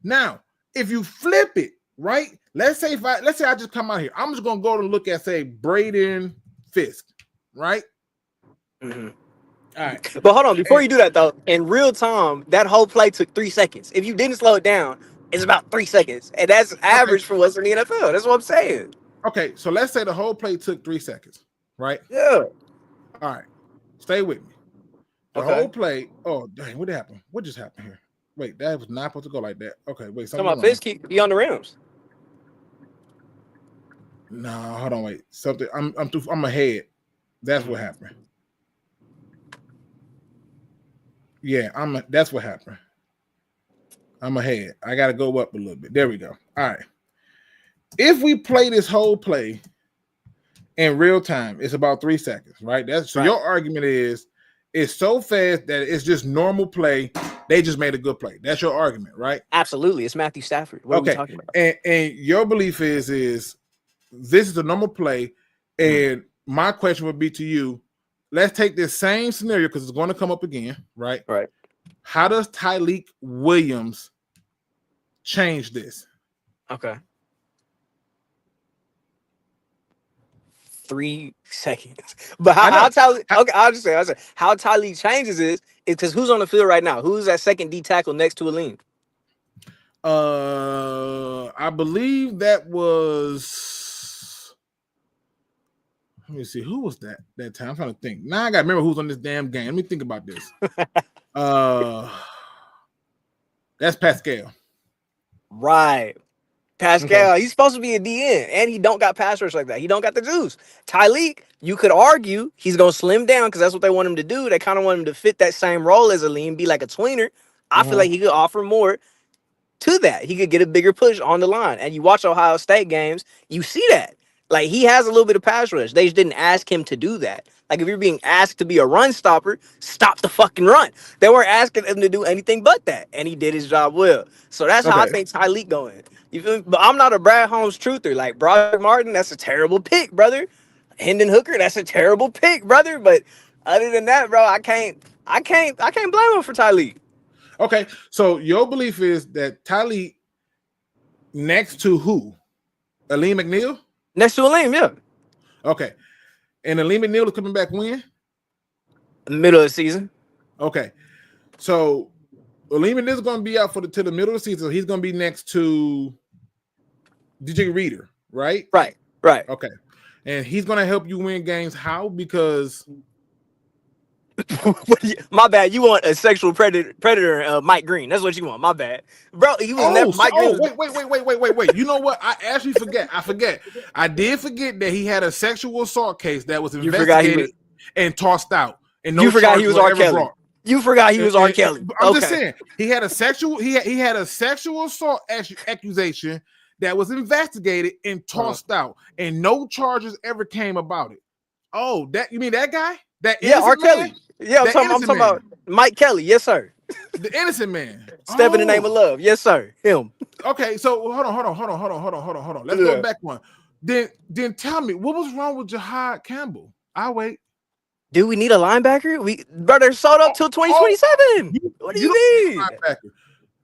Now, if you flip it, right? Let's say I just come out here. I'm just gonna go and look at, say, Braden Fisk, right? Mm-hmm. All right. But hold on, before you do that though, in real time, that whole play took 3 seconds. If you didn't slow it down, it's about 3 seconds. And that's average for what's in the NFL. That's what I'm saying. Okay, so let's say the whole play took 3 seconds, right? Yeah. All right. Stay with me. The whole play. Oh, dang, what happened? What just happened here? Wait, that was not supposed to go like that. Okay, wait. Come on, Fisk, he on the rims. No, hold on, wait. Something. I'm ahead. That's what happened. Yeah, that's what happened. I'm ahead. I gotta go up a little bit. There we go. All right. If we play this whole play in real time, it's about 3 seconds, right? Your argument is it's so fast that it's just normal play. They just made a good play. That's your argument, right? Absolutely. It's Matthew Stafford. What are we talking about? And your belief is this is a normal play. And my question would be to you, let's take this same scenario because it's going to come up again, right? Right. How does Tyleik Williams change this? Okay. 3 seconds. But how Tyleik? Okay, I'll say how Tyleik changes is because who's on the field right now? Who's that second D tackle next to Aleem? I believe that was. Let me see who was that time. I'm trying to think. Now I gotta remember who's on this damn game. Let me think about this. That's Pascal. Right. Pascal, he's supposed to be a DN, and he don't got pass rush like that. He don't got the juice. Tyleek, you could argue he's gonna slim down because that's what they want him to do. They kind of want him to fit that same role as Aleem, be like a tweener. I feel like he could offer more to that. He could get a bigger push on the line. And you watch Ohio State games, you see that. Like, he has a little bit of pass rush. They just didn't ask him to do that. Like, if you're being asked to be a run stopper, stop the fucking run. They weren't asking him to do anything but that. And he did his job well. So that's how I think Tyleek going. You feel me? But I'm not a Brad Holmes truther. Like, Broderick Martin, that's a terrible pick, brother. Hendon Hooker, that's a terrible pick, brother. But other than that, bro, I can't blame him for Tyleek. Okay, so your belief is that Tyleek next to who? Aleem McNeil? Next to Aleem, yeah. Okay. And Aleem McNeil is coming back when? Middle of the season. Okay. So Aleem McNeil is going to be out till the middle of the season. So he's going to be next to DJ Reader, right? Right. Okay. And he's going to help you win games. How? Because my bad. You want a sexual predator, Mike Green? That's what you want. My bad, bro. He was never. Mike Green was, wait. You know what? I actually forget. I did forget that he had a sexual assault case that was investigated and tossed out. And no, you forgot he was R. Kelly. You forgot he was R. Kelly. I'm just saying he had a sexual assault accusation that was investigated and tossed out, and no charges ever came about it. Oh, that you mean that guy? R. Kelly. Yeah, I'm talking about Mike Kelly. Yes, sir. The innocent man. Step in the name of love. Yes, sir. Him. Okay, so hold on. Let's go back one. Then tell me what was wrong with Jahad Campbell? I'll wait. Do we need a linebacker? They're sold up till 2027. What do you mean?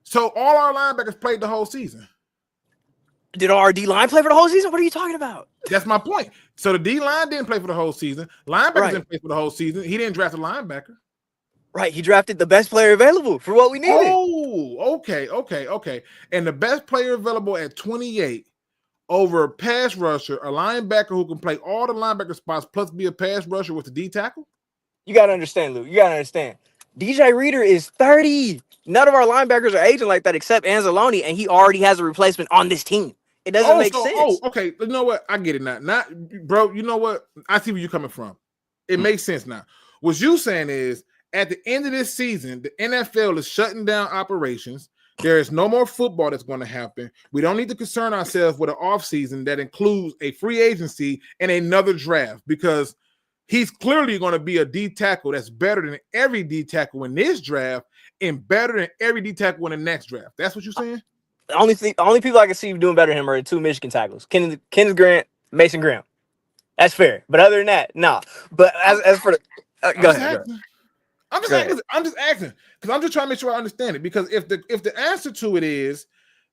So all our linebackers played the whole season. Did our D-line play for the whole season? What are you talking about? That's my point. So the D-line didn't play for the whole season. Linebackers didn't play for the whole season. He didn't draft a linebacker. Right. He drafted the best player available for what we needed. Oh, okay. And the best player available at 28 over a pass rusher, a linebacker who can play all the linebacker spots plus be a pass rusher with the D tackle? You got to understand, Luke. You got to understand. DJ Reader is 30. None of our linebackers are aging like that except Anzalone, and he already has a replacement on this team. It doesn't make sense. Oh, okay. You know what? I get it now. Bro, you know what? I see where you're coming from. It makes sense now. What you saying is, at the end of this season, the NFL is shutting down operations. There is no more football that's going to happen. We don't need to concern ourselves with an offseason that includes a free agency and another draft because he's clearly going to be a D tackle that's better than every D tackle in this draft and better than every D tackle in the next draft. That's what you're saying? The only people I can see doing better than him are the two Michigan tackles, Kenneth Grant, Mason Graham. That's fair. But other than that, nah. But as for the go ahead. I'm just asking because I'm just trying to make sure I understand it. Because if the answer to it is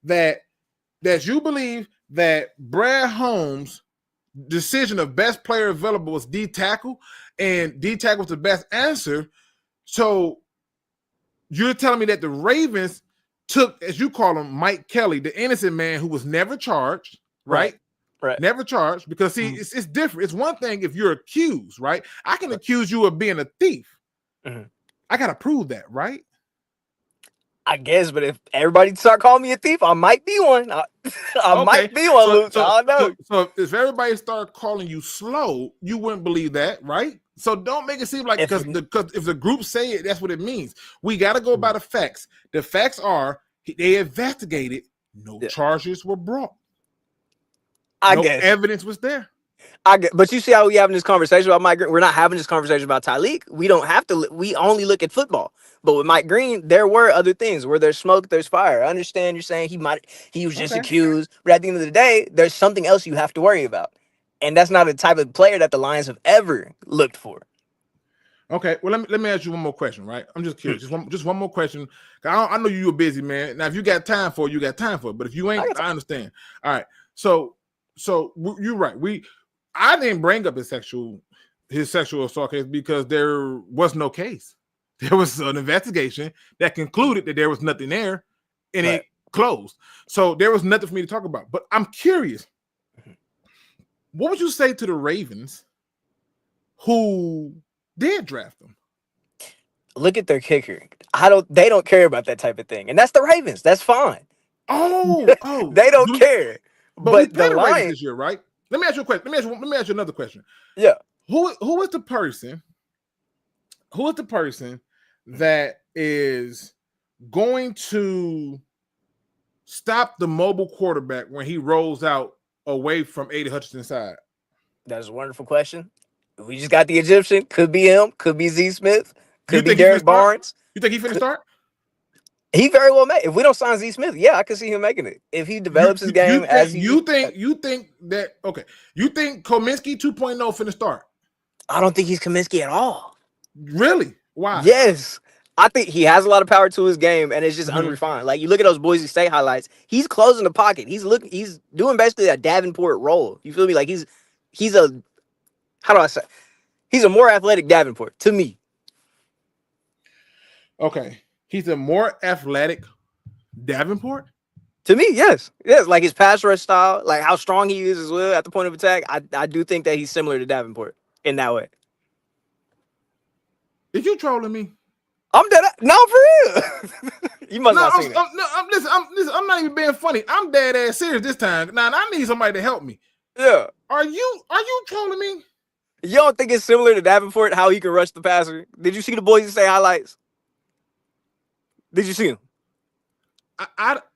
that you believe that Brad Holmes' decision of best player available was D tackle, and D tackle was the best answer, so you're telling me that the Ravens took, as you call him, Mike Kelly, the innocent man who was never charged, right? Right. Never charged, because see, it's different. It's one thing if you're accused, right? I can accuse you of being a thief. Mm-hmm. I gotta prove that, right? I guess, but if everybody start calling me a thief, I might be one. I might be one, Luke. I don't know. So if everybody started calling you slow, you wouldn't believe that, right? So don't make it seem like because if the group say it, that's what it means. We got to go by the facts. The facts are they investigated. No charges were brought. I guess evidence was there. But you see how we having this conversation about Mike Green? We're not having this conversation about Tyleek. We don't have to. We only look at football. But with Mike Green, there were other things. Where there's smoke, there's fire. I understand you're saying he was just accused. But at the end of the day, there's something else you have to worry about. And that's not the type of player that the Lions have ever looked for. Okay, well, let me ask you one more question, right? I'm just curious. Just one more question. I know you're a busy man. Now, if you got time for it, you got time for it. But if you ain't, I understand. All right. So you're right. I didn't bring up his sexual assault case because there was no case. There was an investigation that concluded that there was nothing there, and it closed. So there was nothing for me to talk about. But I'm curious. What would you say to the Ravens who did draft him? Look at their kicker. They don't care about that type of thing. And that's the Ravens. That's fine. Oh. They don't care. But we But played the the Raiders Lions, this year, right? Let me ask you a question. Let me ask you another question. yeah, Who is the person? Who is the person that is going to stop the mobile quarterback when he rolls out away from Aiden Hutchinson's side? that's a wonderful question. We just got the Egyptian. Could be him. Could be Z Smith. You Could be think he finna Derek start? Barnes. You think he finna start? He very well may. If we don't sign Z Smith, yeah, I can see him making it. If he develops his game as you think that okay? You think Kominski 2.0 finna start? I don't think he's Kaminsky at all. Really? Why? Yes. I think he has a lot of power to his game, and it's just Mhm. unrefined. Like you look at those Boise State highlights, he's closing the pocket. He's doing basically a Davenport role. You feel me? Like he's a how do I say? He's a more athletic Davenport to me. Okay, he's a more athletic Davenport. To me, yes. Like his pass rush style, like how strong he is as well at the point of attack. I do think that he's similar to Davenport in that way. Is you trolling me? I'm dead. No, for real. You must not seen it. Listen, I'm not even being funny. I'm dead ass serious this time. Now I need somebody to help me. Yeah. Are you trolling me? You don't think it's similar to Davenport, how he can rush the passer? Did you see the Boise State highlights? Did you see him?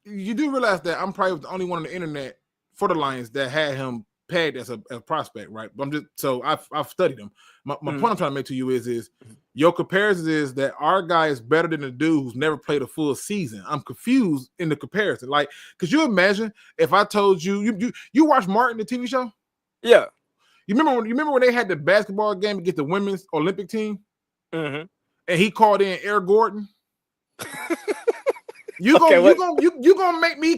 You do realize that I'm probably the only one on the internet for the Lions that had him pegged as a prospect, right? But I'm just so I've studied him. My point I'm trying to make to you is your comparison is that our guy is better than the dude who's never played a full season. I'm confused in the comparison. Like, could you imagine if I told you watch Martin, the TV show? Yeah. You remember when they had the basketball game against the women's Olympic team? Mm-hmm. And he called in Air Gordon. You gonna make me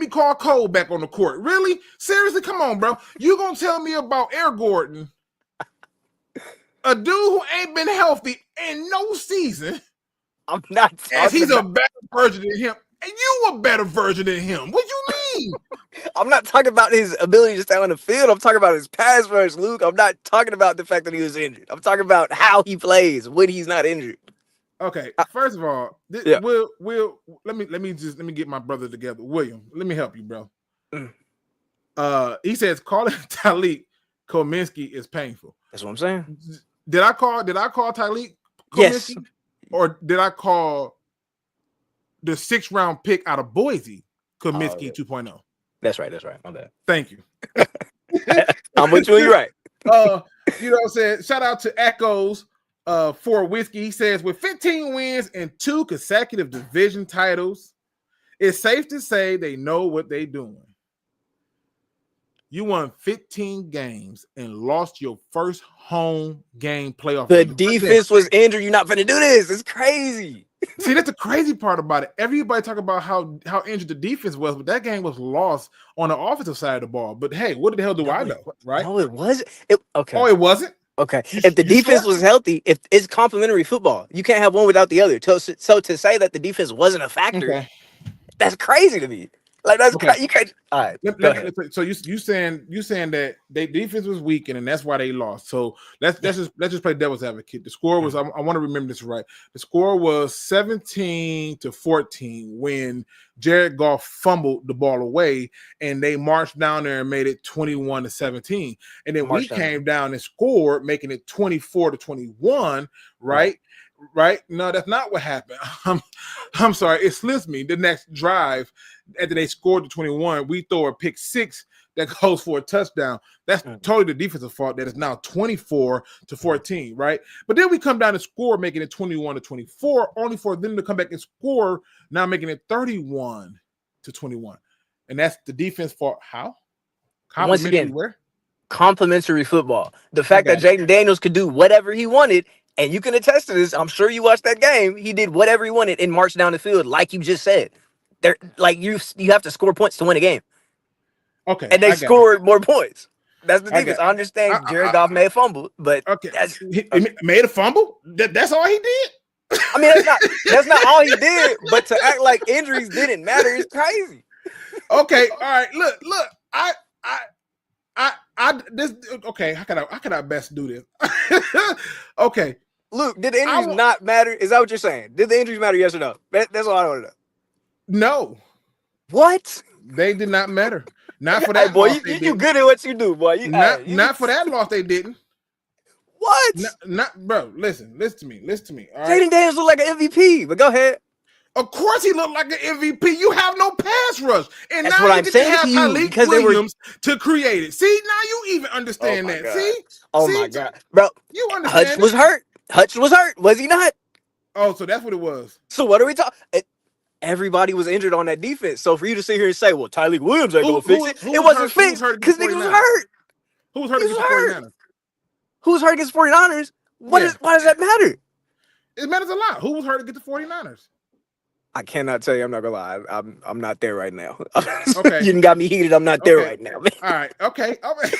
call Cole back on the court? Really? Seriously? Come on, bro. You gonna tell me about Air Gordon, a dude who ain't been healthy in no season? I'm not. As he's a better version than him, and you a better version than him. What you mean? I'm not talking about his ability to stay on the field. I'm talking about his pass rush, Luke. I'm not talking about the fact that he was injured. I'm talking about how he plays when he's not injured. Okay, first of all, Yeah. Will let me get my brother together. William, let me help you, bro. He says calling Tyleik Kominski is painful. That's what I'm saying. Did I call Tyleik Kominski? Yes. Or did I call the 6th round pick out of Boise Kominski 2.0? That's right. My bad. Thank you. I'm with you. You're right. You know what I'm saying? Shout out to Echoes for Whiskey. He says, with 15 wins and 2 consecutive division titles, it's safe to say they know what they're doing. You won 15 games and lost your first home game playoff. The game. defense was injured. You're not going to do this. It's crazy. See, that's the crazy part about it. Everybody talk about how injured the defense was, but that game was lost on the offensive side of the ball. But hey, what the hell do I know, right? No, it wasn't. Okay. Oh, it wasn't? Okay. If the defense was healthy, if it's complementary football, you can't have one without the other. So to say that the defense wasn't a factor, that's crazy to me. Like that's you can't. All right. Go ahead. So you saying that they defense was weakened and that's why they lost. So let's just play devil's advocate. The score was I want to remember this right. The score was 17-14 when Jared Goff fumbled the ball away and they marched down there and made it 21-17. And then we came down and scored, making it 24-21. Right. Right? No, that's not what happened. I'm sorry. It slips me. The next drive, after they scored the 21, we throw a pick 6 that goes for a touchdown. That's totally the defensive fault. That is now 24-14, right? But then we come down and score, making it 21-24, only for them to come back and score, now making it 31-21. And that's the defense fault. How? Once again, complimentary football. The fact that Jaden Daniels could do whatever he wanted. And you can attest to this. I'm sure you watched that game. He did whatever he wanted and marched down the field, like you just said. There, like you have to score points to win a game. Okay, and they scored more points. That's the defense. I understand Jared Goff may have fumbled, but he made a fumble. That's all he did. I mean, that's not all he did. But to act like injuries didn't matter is crazy. Okay, all right. Look. Okay. How can I best do this? Okay. Luke, did the injuries not matter? Is that what you're saying? Did the injuries matter? Yes or no? That's all I want to know. No. What? They did not matter. Not for Hey, that boy, loss. you, They you didn't. good at what you do, boy. You, Not you, not for that loss. They didn't. What? Not bro. Listen to me. All right. Jaden Daniels look like an MVP, but go ahead. Of course, he looked like an MVP. You have no pass rush, and That's now what you I'm get saying to have to you, Tyleek because they were- Williams to create it. See, now you even understand my that. God. See, Oh See? my God, bro. you Hutch understand was it. hurt. Hutch was hurt, was he not? Oh, so that's what it was. So what are we talking? Everybody was injured on that defense. So for you to sit here and say, "Well, Tyleek Williams ain't gonna fix it," who it was wasn't hurt- who was fixed hurt because against niggas was 49ers? hurt. Who was hurt He against was the hurt. 49ers? Who was hurt against 49ers? Yeah. Why does that matter? It matters a lot. Who was hurt against the 49ers? I cannot tell you. I'm not gonna lie. I'm not there right now. Okay. You done got me heated. I'm not there Okay. right now, man. All right. Okay. All right.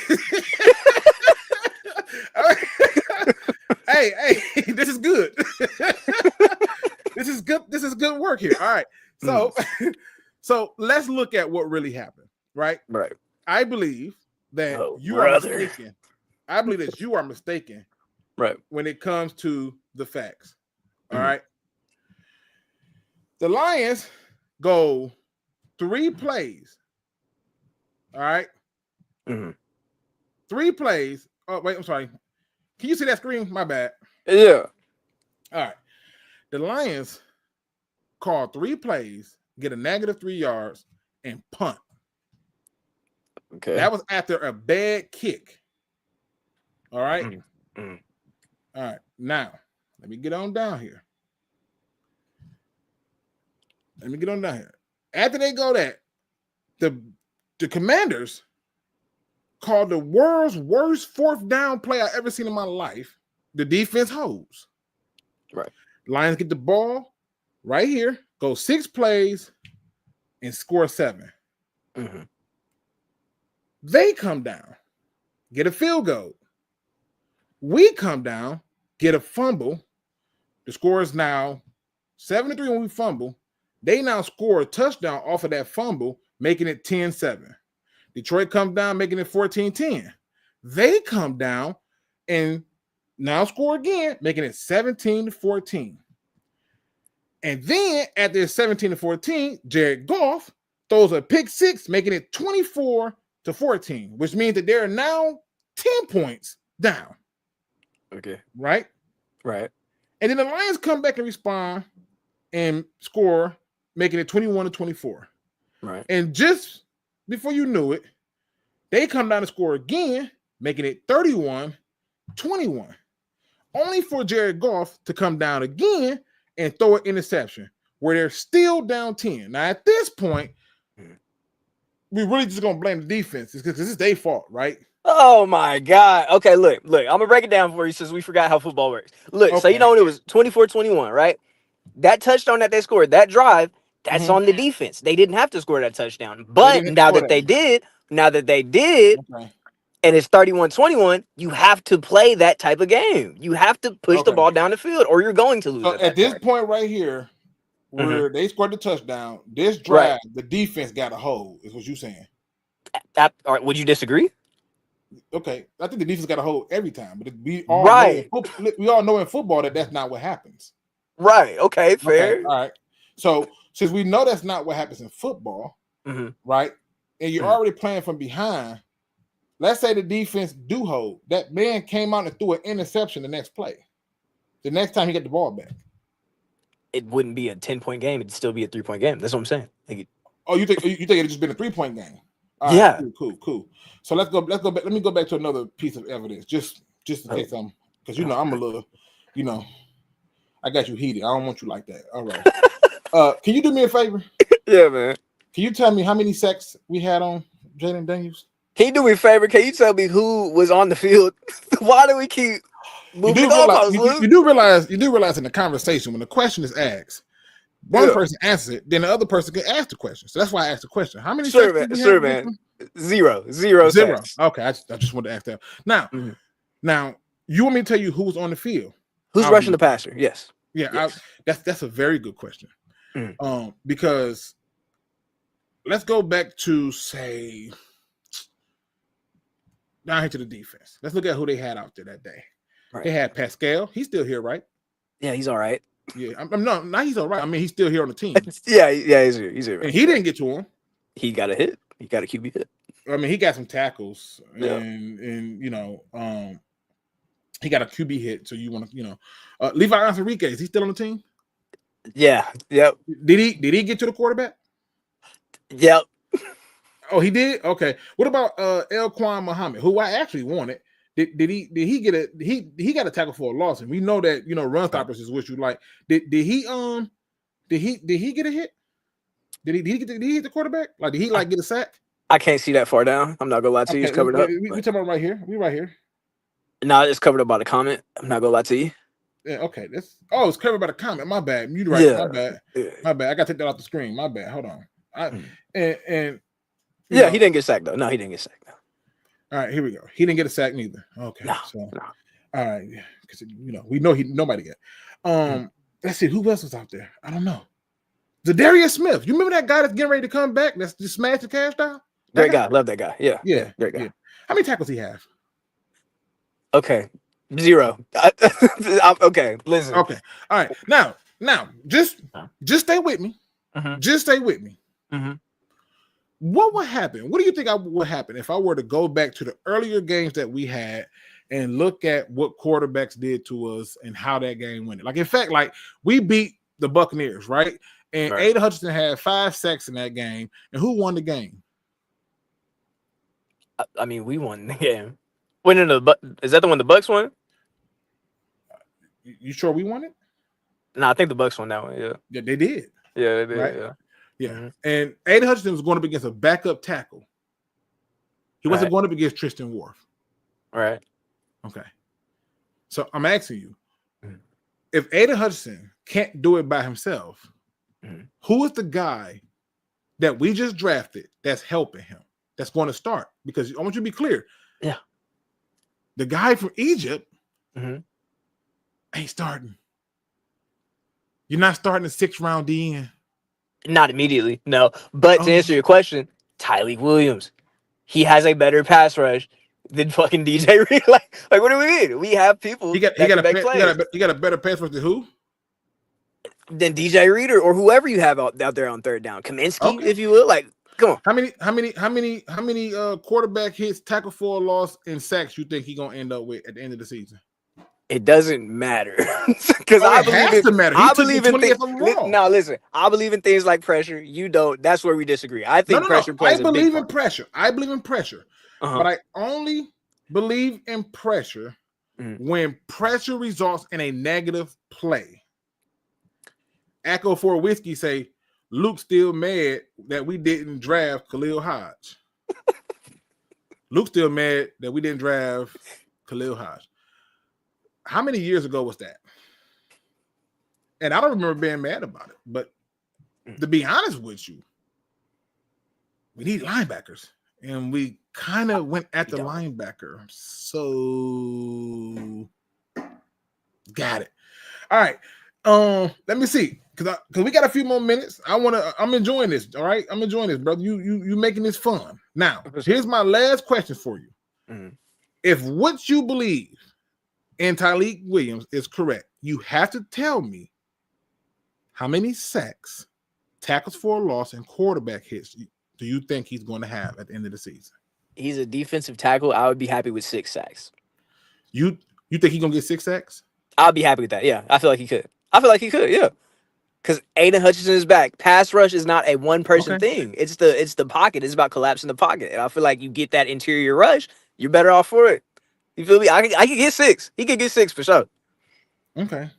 hey, this is good. This is good. This is good work here. All right. So, so let's look at what really happened. Right. Right. I believe that you brother. are mistaken. I believe that you are mistaken. Right. When it comes to the facts. All Mhm. right. The Lions go 3 plays. All right. Mhm. 3 plays. Oh, wait, I'm sorry. Can you see that screen? My bad. Yeah. All right. The Lions call 3 plays, get a -3 yards, and punt. Okay. That was after a bad kick. All right. Mhm. All right. Now, let me get on down here. After they go that, the Commanders called the world's worst 4th down play I've ever seen in my life. The defense holds. Right. Lions get the ball right here, go 6 plays, and score 7. Mhm. They come down, get a field goal. We come down, get a fumble. The score is now 7-3 when we fumble. They now score a touchdown off of that fumble, making it 10-7. Detroit comes down, making it 14-10. They come down and now score again, making it 17-14. And then at the 17-14, Jared Goff throws a pick 6, making it 24-14, which means that they're now 10 points down. Okay. Right? Right. And then the Lions come back and respond and score, making it 21-24. Right. And just before you knew it, they come down and score again, making it 31-21. Only for Jared Goff to come down again and throw an interception where they're still down 10. Now, at this point, we really just going to blame the defense because this is their fault, right? Oh my God. Okay, look. I'm gonna break it down for you since we forgot how football works. Look, so Okay. you know when it was 24-21, right? That touchdown that they scored, that drive, that's Mhm. on the defense. They didn't have to score that touchdown. But didn't now score that that they did, Okay. and it's 31-21, you have to play that type of game. You have to push the Okay. ball down the field or you're going to lose. So at at that this point. point right here, where they scored the touchdown, this Right. drive, the defense got a hold, is what you're saying. All right, would you disagree? Okay, I think the defense got a hold every time, but we all know in football that that's not what happens. Right. Okay, fair. Okay, all right. So since we know that's not what happens in football, Mhm. right? And you're already playing from behind. Let's say the defense do hold. That man came out and threw an interception the next play. The next time he got the ball back. It wouldn't be a 10-point game. It'd still be a 3-point game. That's what I'm saying. Like, Oh, you think it just been a 3-point game? All Yeah. Right, cool. So let's go back. Let me go back to another piece of evidence, just in case because I'm a little, I got you heated. I don't want you like that. All right. Can you do me a favor? yeah, man. Can you tell me how many sacks we had on Jaden Daniels? Can you do me a favor? Can you tell me who was on the field? Why do we keep moving the goalposts, Luke? You do realize in the conversation when the question is asked, one person answers it, then the other person can ask the question. So that's why I asked the question. How many? Sure, sacks did we man. have Sure, against man. them? Zero. Sacks. Okay, I just wanted to ask that. Now, you want me to tell you who was on the field? Who's rushing the passer? Yes. Yeah, Yes. That's a very good question. Because let's go back to say down here to the defense. Let's look at who they had out there that day. Right. They had Pascal. He's still here, right? Yeah, he's all right. Yeah, I'm not he's all right. I mean, he's still here on the team. yeah, he's here. He's here. And he didn't get to him. He got a hit. He got a QB hit. I mean, he got some tackles, Yeah. and he got a QB hit. So you want to, Levi Enriquez, is he still on the team? Yeah. Yep. Did he get to the quarterback? Yep. Oh, he did. Okay. What about Elquan Muhammad, who I actually wanted? Did he get he got a tackle for a loss, and we know that run stoppers is what you like. Did he get a hit? Did he hit the quarterback? Like did he get a sack? I can't see that far down. I'm not gonna lie to you. It's covered up. We talking about right here. We right here. No, it's covered up by the comment. I'm not gonna lie to you. Yeah, okay. It's covered by the comment. My bad. You right. Yeah. My bad. Yeah. My bad. I gotta take that off the screen. My bad. Hold on. Yeah, he didn't get sacked though. No, he didn't get sacked though. All right, here we go. He didn't get a sack neither. Okay. No. All right, because we know nobody got. Let's see who else was out there. I don't know. Zadarius Smith. You remember that guy that's getting ready to come back? That's just smashed the cash down. Great guy. Love that guy. Yeah. Yeah. Great guy. Yeah. How many tackles he have? Okay. 0. Okay. Listen. Okay. All right. Now, just stay with me. Mhm. Just stay with me. Mhm. What would happen? What do you think would happen if I were to go back to the earlier games that we had and look at what quarterbacks did to us and how that game went? Like, in fact, we beat the Buccaneers, right? And Right. Aiden Hutchinson had 5 sacks in that game. And who won the game? I mean, we won the game. Winning is that the one the Bucks won? You sure we won it? No, I think the Bucks won that one. Yeah. Yeah, they did. Yeah, they did. Right. Yeah. Yeah. Mhm. And Aiden Hutchinson was going up against a backup tackle. He wasn't Right. going up against Tristan Wirf. All right. Okay. So I'm asking you, Mhm. if Aiden Hutchinson can't do it by himself, Mhm. who is the guy that we just drafted that's helping him, that's going to start? Because I want you to be clear. Yeah. The guy from Egypt Mhm. ain't starting. You're not starting the 6th round DN. Not immediately, no. But to Oh. answer your question, Tyleek Williams, he has a better pass rush than fucking DJ Reed. Like what do we mean? We have people He got that can a make you plays got a better pass rush than who? than DJ Reed or whoever you have out there on third down. Kaminsky, Okay. if you will. Like, come on. How many quarterback hits, tackle for a loss, and sacks you think he gonna end up with at the end of the season? It doesn't matter because I it has believe to matter. He I took you believe in 20 if I'm wrong. No, listen. I believe in things like pressure. You don't. That's where we disagree. I think pressure plays I a big believe in part. pressure. I believe in pressure, Uh-huh. but I only believe in pressure Mhm. when pressure results in a negative play. Echo for Whiskey say Luke's still mad that we didn't draft Khalil Hodge. Luke's still mad that we didn't draft Khalil Hodge. How many years ago was that? And I don't remember being mad about it. But to be honest with you, we need linebackers. And we kind of went at the linebacker. So got it. All right. Let me see. Because we got a few more minutes. I'm enjoying this. All right. I'm enjoying this, brother. You making this fun. Now, here's my last question for you. Mhm. If what you believe in Tyleek Williams is correct, you have to tell me how many sacks, tackles for a loss, and quarterback hits do you think he's going to have at the end of the season? He's a defensive tackle. I would be happy with 6 sacks. You think he's going to get 6 sacks? I'll be happy with that. Yeah, I feel like he could. Yeah. Because Aiden Hutchinson is back. Pass rush is not a one-person thing. It's the pocket. It's about collapsing the pocket. And I feel like you get that interior rush, you're better off for it. You feel me? I could get 6. He could get 6 for sure. Okay.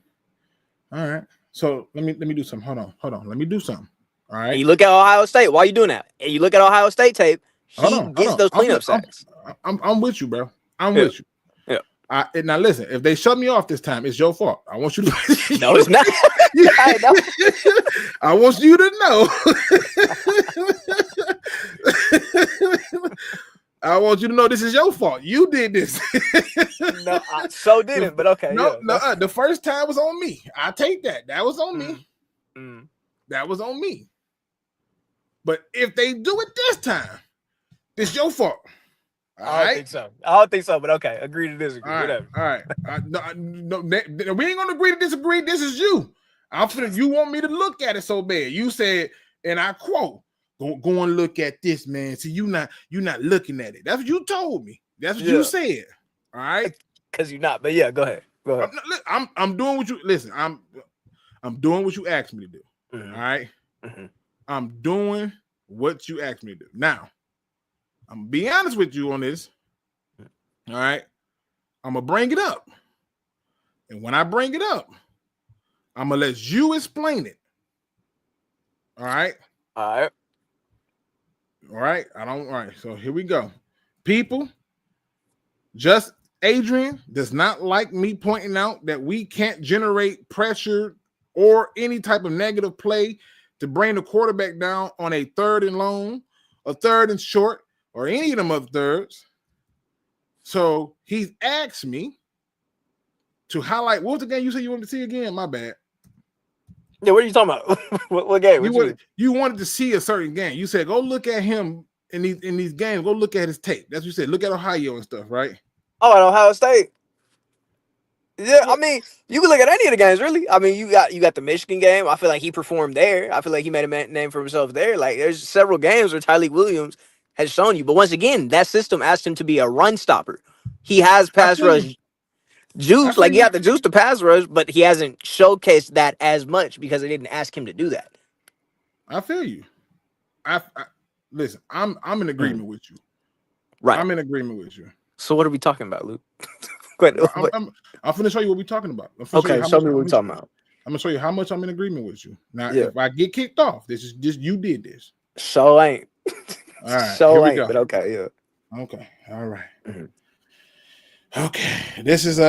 All right. So let me do something. Hold on. Let me do something. All right. And you look at Ohio State. Why are you doing that? And you look at Ohio State tape. He gets those cleanup sacks. I'm with you, bro. I'm Yeah. with you. Yeah. Now listen, if they shut me off this time, it's your fault. I want you to No, it's not. I know. I want you to know. I want you to know this is your fault. You did this. No, I so didn't, but okay. No, yeah. the first time was on me. I take that. That was on me. Mm. That was on me. But if they do it this time, it's your fault. All I don't right? think so. I don't think so, but okay. Agree to disagree. All right. Whatever. All right. No, we ain't gonna agree to disagree. This is you. You want me to look at it so bad. You said, and I quote, Go and look at this, man. See, you not looking at it. That's what you told me. That's what you said. All right. Because you're not. But yeah, go ahead. I'm doing what you listen. I'm doing what you asked me to do. Mhm. All right. Mhm. I'm doing what you asked me to do. Now, I'm gonna be honest with you on this. All right. I'm gonna bring it up. And when I bring it up, I'm gonna let you explain it. All right. All right. All right. All right. So here we go. People, just Adrian does not like me pointing out that we can't generate pressure or any type of negative play to bring the quarterback down on a 3rd and long, a 3rd and short, or any of them other thirds. So he's asked me to highlight. What was the game you said you wanted to see again? My bad. Yeah, what are you talking about? what game? You wanted to see a certain game. You said go look at him in these games. Go look at his tape. That's what you said. Look at Ohio and stuff, right? Oh, at Ohio State. Yeah, I mean, you can look at any of the games, really. I mean, you got the Michigan game. I feel like he performed there. I feel like he made a name for himself there. Like, there's several games where Tyreek Williams has shown you. But once again, that system asked him to be a run stopper. He has pass rush juice. Like, he got the juice to pass rush, but he hasn't showcased that as much because they didn't ask him to do that. I feel you. I listen. I'm in agreement with you. Right. I'm in agreement with you. So what are we talking about, Luke? I'm going to show you what we're talking about. Okay, show me what we're talking about. I'm going to show you how much I'm in agreement with you. Now, if I get kicked off, this is just you did this. So ain't. All right. So ain't. But okay, yeah. Okay. All right. Mm-hmm. Okay. This is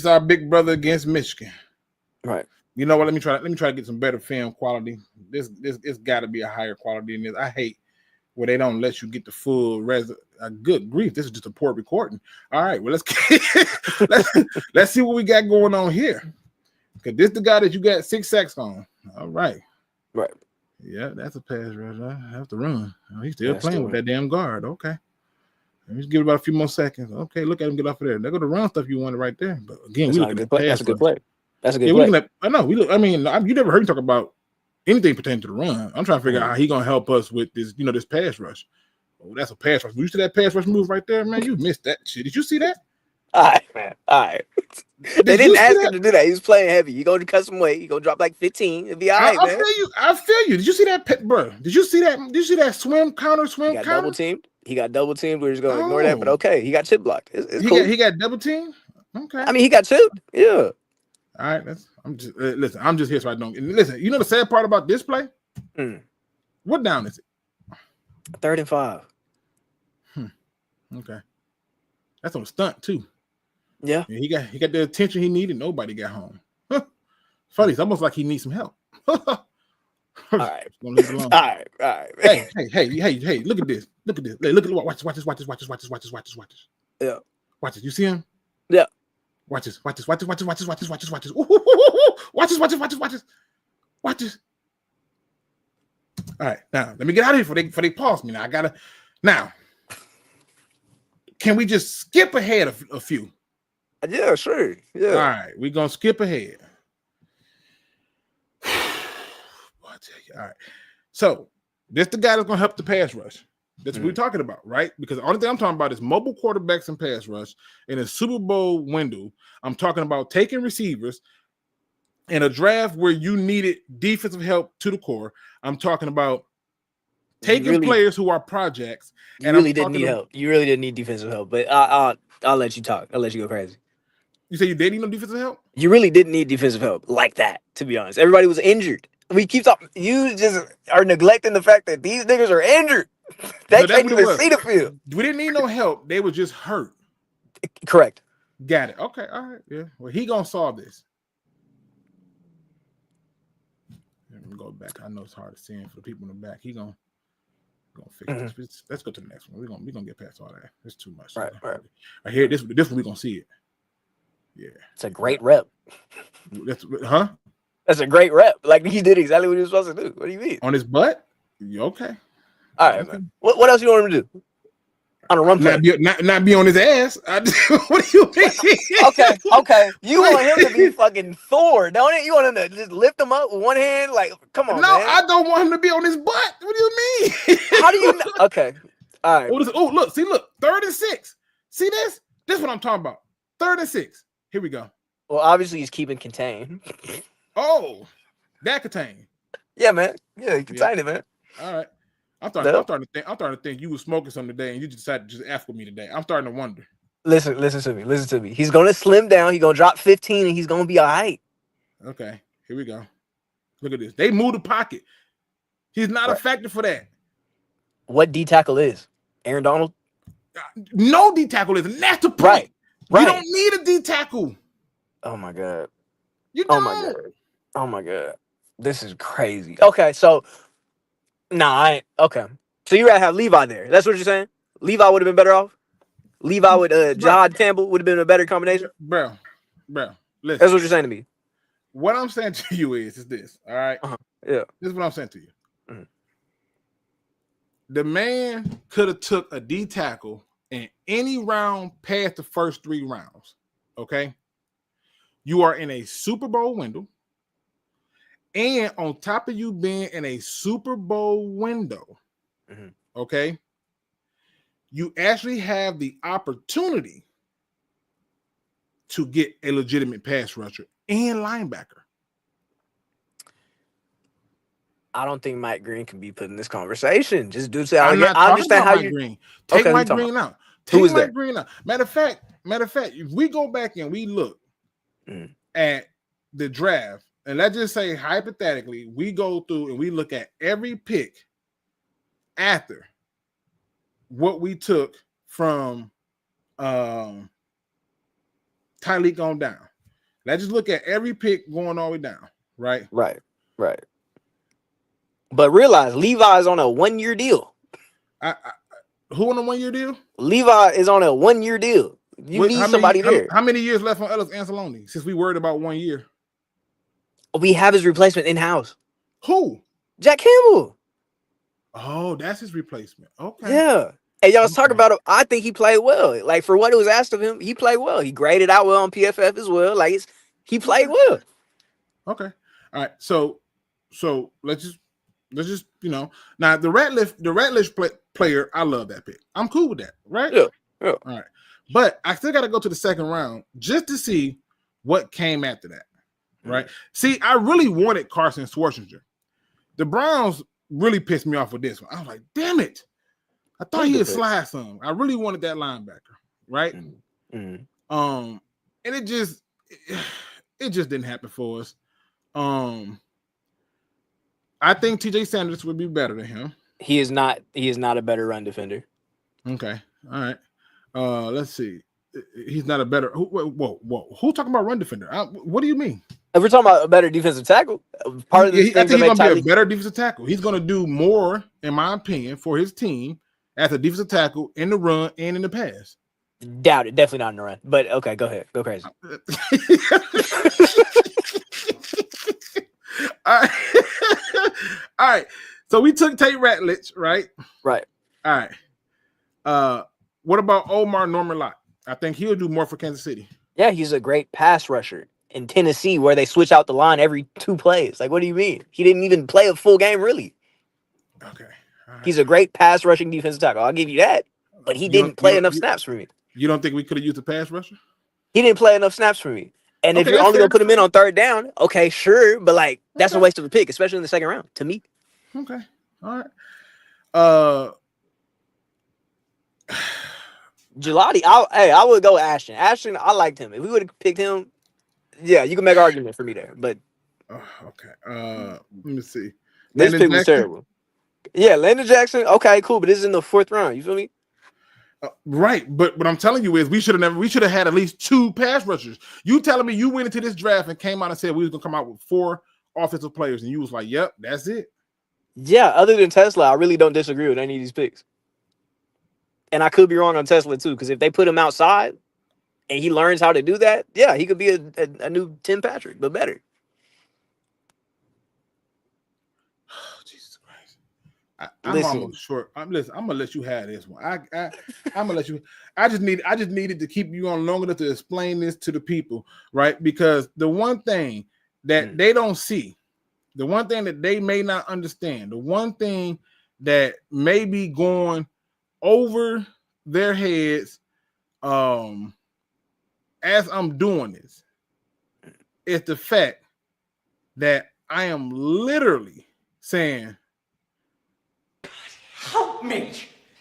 our big brother against Michigan. Right. You know what? Let me try to get some better film quality. This it's got to be a higher quality than this. I hate where they don't let you get the full good grief. This is just a poor recording. All right, well let's see what we got going on here. Because this the guy that you got 6 sacks on. All right. Right. Yeah, that's a pass rush. I have to run. Oh, he's still playing with that damn guard. Okay. Let's give it about a few more seconds. Okay, look at him get off of there. There go the run stuff you wanted right there. But again, we looking at pass. That's a good play. That's a good play. I know. You never heard me talk about anything pertaining to the run. I'm trying to figure out how he gonna help us with this, this pass rush. Oh, that's a pass rush. You see that pass rush move right there, man? You missed that shit. Did you see that? All right, man. All right. They didn't ask him to do that. He was playing heavy. You go to cut some weight. You go drop like 15. It'll be all right, man. I feel you. Did you see that, bro? Did you see that swim counter? He got double teamed. We're just gonna ignore that. But okay, he got chip blocked. It's cool. He got double teamed. Okay. I mean, he got chipped. Yeah. All right. I'm just here so I don't. Listen, you know the sad part about this play? What down is it? 3rd and 5. Okay. That's on a stunt too. Yeah. He got the attention he needed. Nobody got home. Funny, it's almost like he needs some help. All right. All right. Hey, look at this. Look at this. Watch this. Yeah. Watch it. You see him? Yeah. Watch this. Watch this. Watch this. All right. Now, let me get out of here before they pause me. Now, can we just skip ahead a few? Yeah, sure. Yeah. All right. We're going to skip ahead. All right. So, this the guy that's going to help the pass rush. That's what we're talking about, right? Because the only thing I'm talking about is mobile quarterbacks and pass rush in a Super Bowl window. I'm talking about taking receivers in a draft where you needed defensive help to the core. I'm talking about taking players who are projects. You really didn't need help. You really didn't need defensive help. But I'll let you talk. I'll let you go crazy. You say you didn't need no defensive help? You really didn't need defensive help like that, to be honest. Everybody was injured. We keep talking. You just are neglecting the fact that these niggas are injured. They can't even see the field. We didn't need no help. They were just hurt. Correct. Got it. Okay. All right. Yeah. Well, he gonna solve this. Let me go back. I know it's hard to see him for the people in the back. He gonna fix this. Let's go to the next one. We're gonna get past all that. It's too much. Right. I hear this one. We're gonna see it. Yeah. It's a great rep. That's a great rep. Like, he did exactly what he was supposed to do. What do you mean? On his butt? You okay? All right, man. What else you want him to do? on a run play. Not be on his ass. What do you mean? Okay. You want him to be fucking Thor, don't it? You want him to just lift him up with one hand? Like, come on, No, man. I don't want him to be on his butt. What do you mean? How do you know? Okay. All right. Oh, look. 3rd and 6. See this? This is what I'm talking about. 3rd and 6. Here we go. Well, obviously he's keeping contained. Oh, that contain. Yeah, man. Yeah, he contained it, man. All right. I'm starting to think you were smoking something today and you just decided to just F with me today. I'm starting to wonder. Listen to me. He's gonna slim down, he's gonna drop 15, and he's gonna be all right. Okay, here we go. Look at this. They move the pocket. He's not a factor for that. What D tackle is? Aaron Donald? No D tackle is, and that's the point. Right. You don't need a D tackle. Oh my god. You don't. Oh my god. This is crazy. Okay, so I ain't okay. So you rather have Levi there. That's what you're saying? Levi would have been better off? Levi with Jahad Campbell would have been a better combination? Bro, listen. That's what you're saying to me. What I'm saying to you is this, all right? Yeah. This is what I'm saying to you. Mhm. The man could have took a D tackle in any round past the first 3 rounds, okay? You are in a Super Bowl window, and on top of you being in a Super Bowl window, okay, you actually have the opportunity to get a legitimate pass rusher and linebacker. I don't think Mike Green can be put in this conversation. Just due to I'm not I talking understand about how Mike you Green. Take Okay, Mike who you Green out. Who Take was Mike there? Green out. Matter of fact, if we go back and we look at the draft, and let's just say hypothetically, we go through and we look at every pick after what we took from Tyreek on down. Let's just look at every pick going all the way down, right? Right. But realize Levi is on a 1-year deal. Who on a 1-year deal? Levi is on a 1-year deal. You need somebody there. How many years left on Ellis Anceloni since we worried about 1 year? We have his replacement in-house. Who? Jack Campbell. Oh, that's his replacement. Okay. Yeah. And y'all was talking about him. I think he played well. Like, for what it was asked of him, he played well. He graded out well on PFF as well. Like, he played well. Okay. All right. So let's just now the Ratliff player. I love that pick. I'm cool with that. Right. Yeah. All right. But I still got to go to the second round just to see what came after that. Right. See, I really wanted Carson Schwarzenegger. The Browns really pissed me off with this one. I was like, damn it. I thought he would slide some. I really wanted that linebacker. Right. And it just didn't happen for us. I think TJ Sanders would be better than him. He is not a better run defender. Okay. All right. Let's see. He's not a better. Whoa. Who talking about run defender? What do you mean? If we're talking about a better defensive tackle, part of the I think he's going to be a better defensive tackle. He's going to do more, in my opinion, for his team as a defensive tackle in the run and in the pass. Doubt it. Definitely not in the run. But okay, go ahead. Go crazy. All right. So we took Tate Ratledge, right? Right. All right. What about Omar Norman-Lott? I think he'll do more for Kansas City. Yeah, he's a great pass rusher in Tennessee, where they switch out the line every 2 plays. Like, what do you mean? He didn't even play a full game, really. Okay. Right. He's a great pass rushing defensive tackle. I'll give you that. But he didn't play enough snaps for me. You don't think we could have used a pass rusher? He didn't play enough snaps for me. And if you're only going to put him in on 3rd down, okay, sure. But, like, that's a waste of a pick, especially in the second round, to me. Okay. All right. Gelati, I would go Ashton. Ashton, I liked him. If we would have picked him, yeah, you can make an argument for me there. But okay. Let me see. This pick was terrible. Yeah, Landon Jackson. Okay, cool. But this is in the 4th round. You feel me? Right, but what I'm telling you is we should have had at least 2 pass rushers. You telling me you went into this draft and came out and said we was gonna come out with 4 offensive players, and you was like, "Yep, that's it." Yeah, other than Tesla, I really don't disagree with any of these picks. And I could be wrong on Tesla too, because if they put him outside and he learns how to do that, yeah, he could be a new Tim Patrick, but better. Oh, Jesus Christ! I'm Listen. almost short. Listen, I'm gonna let you have this one. I'm gonna let you. I just needed to keep you on long enough to explain this to the people, right? Because the one thing that they don't see, the one thing that they may not understand, the one thing that may be going over their heads, as I'm doing this, is the fact that I am literally saying, help me,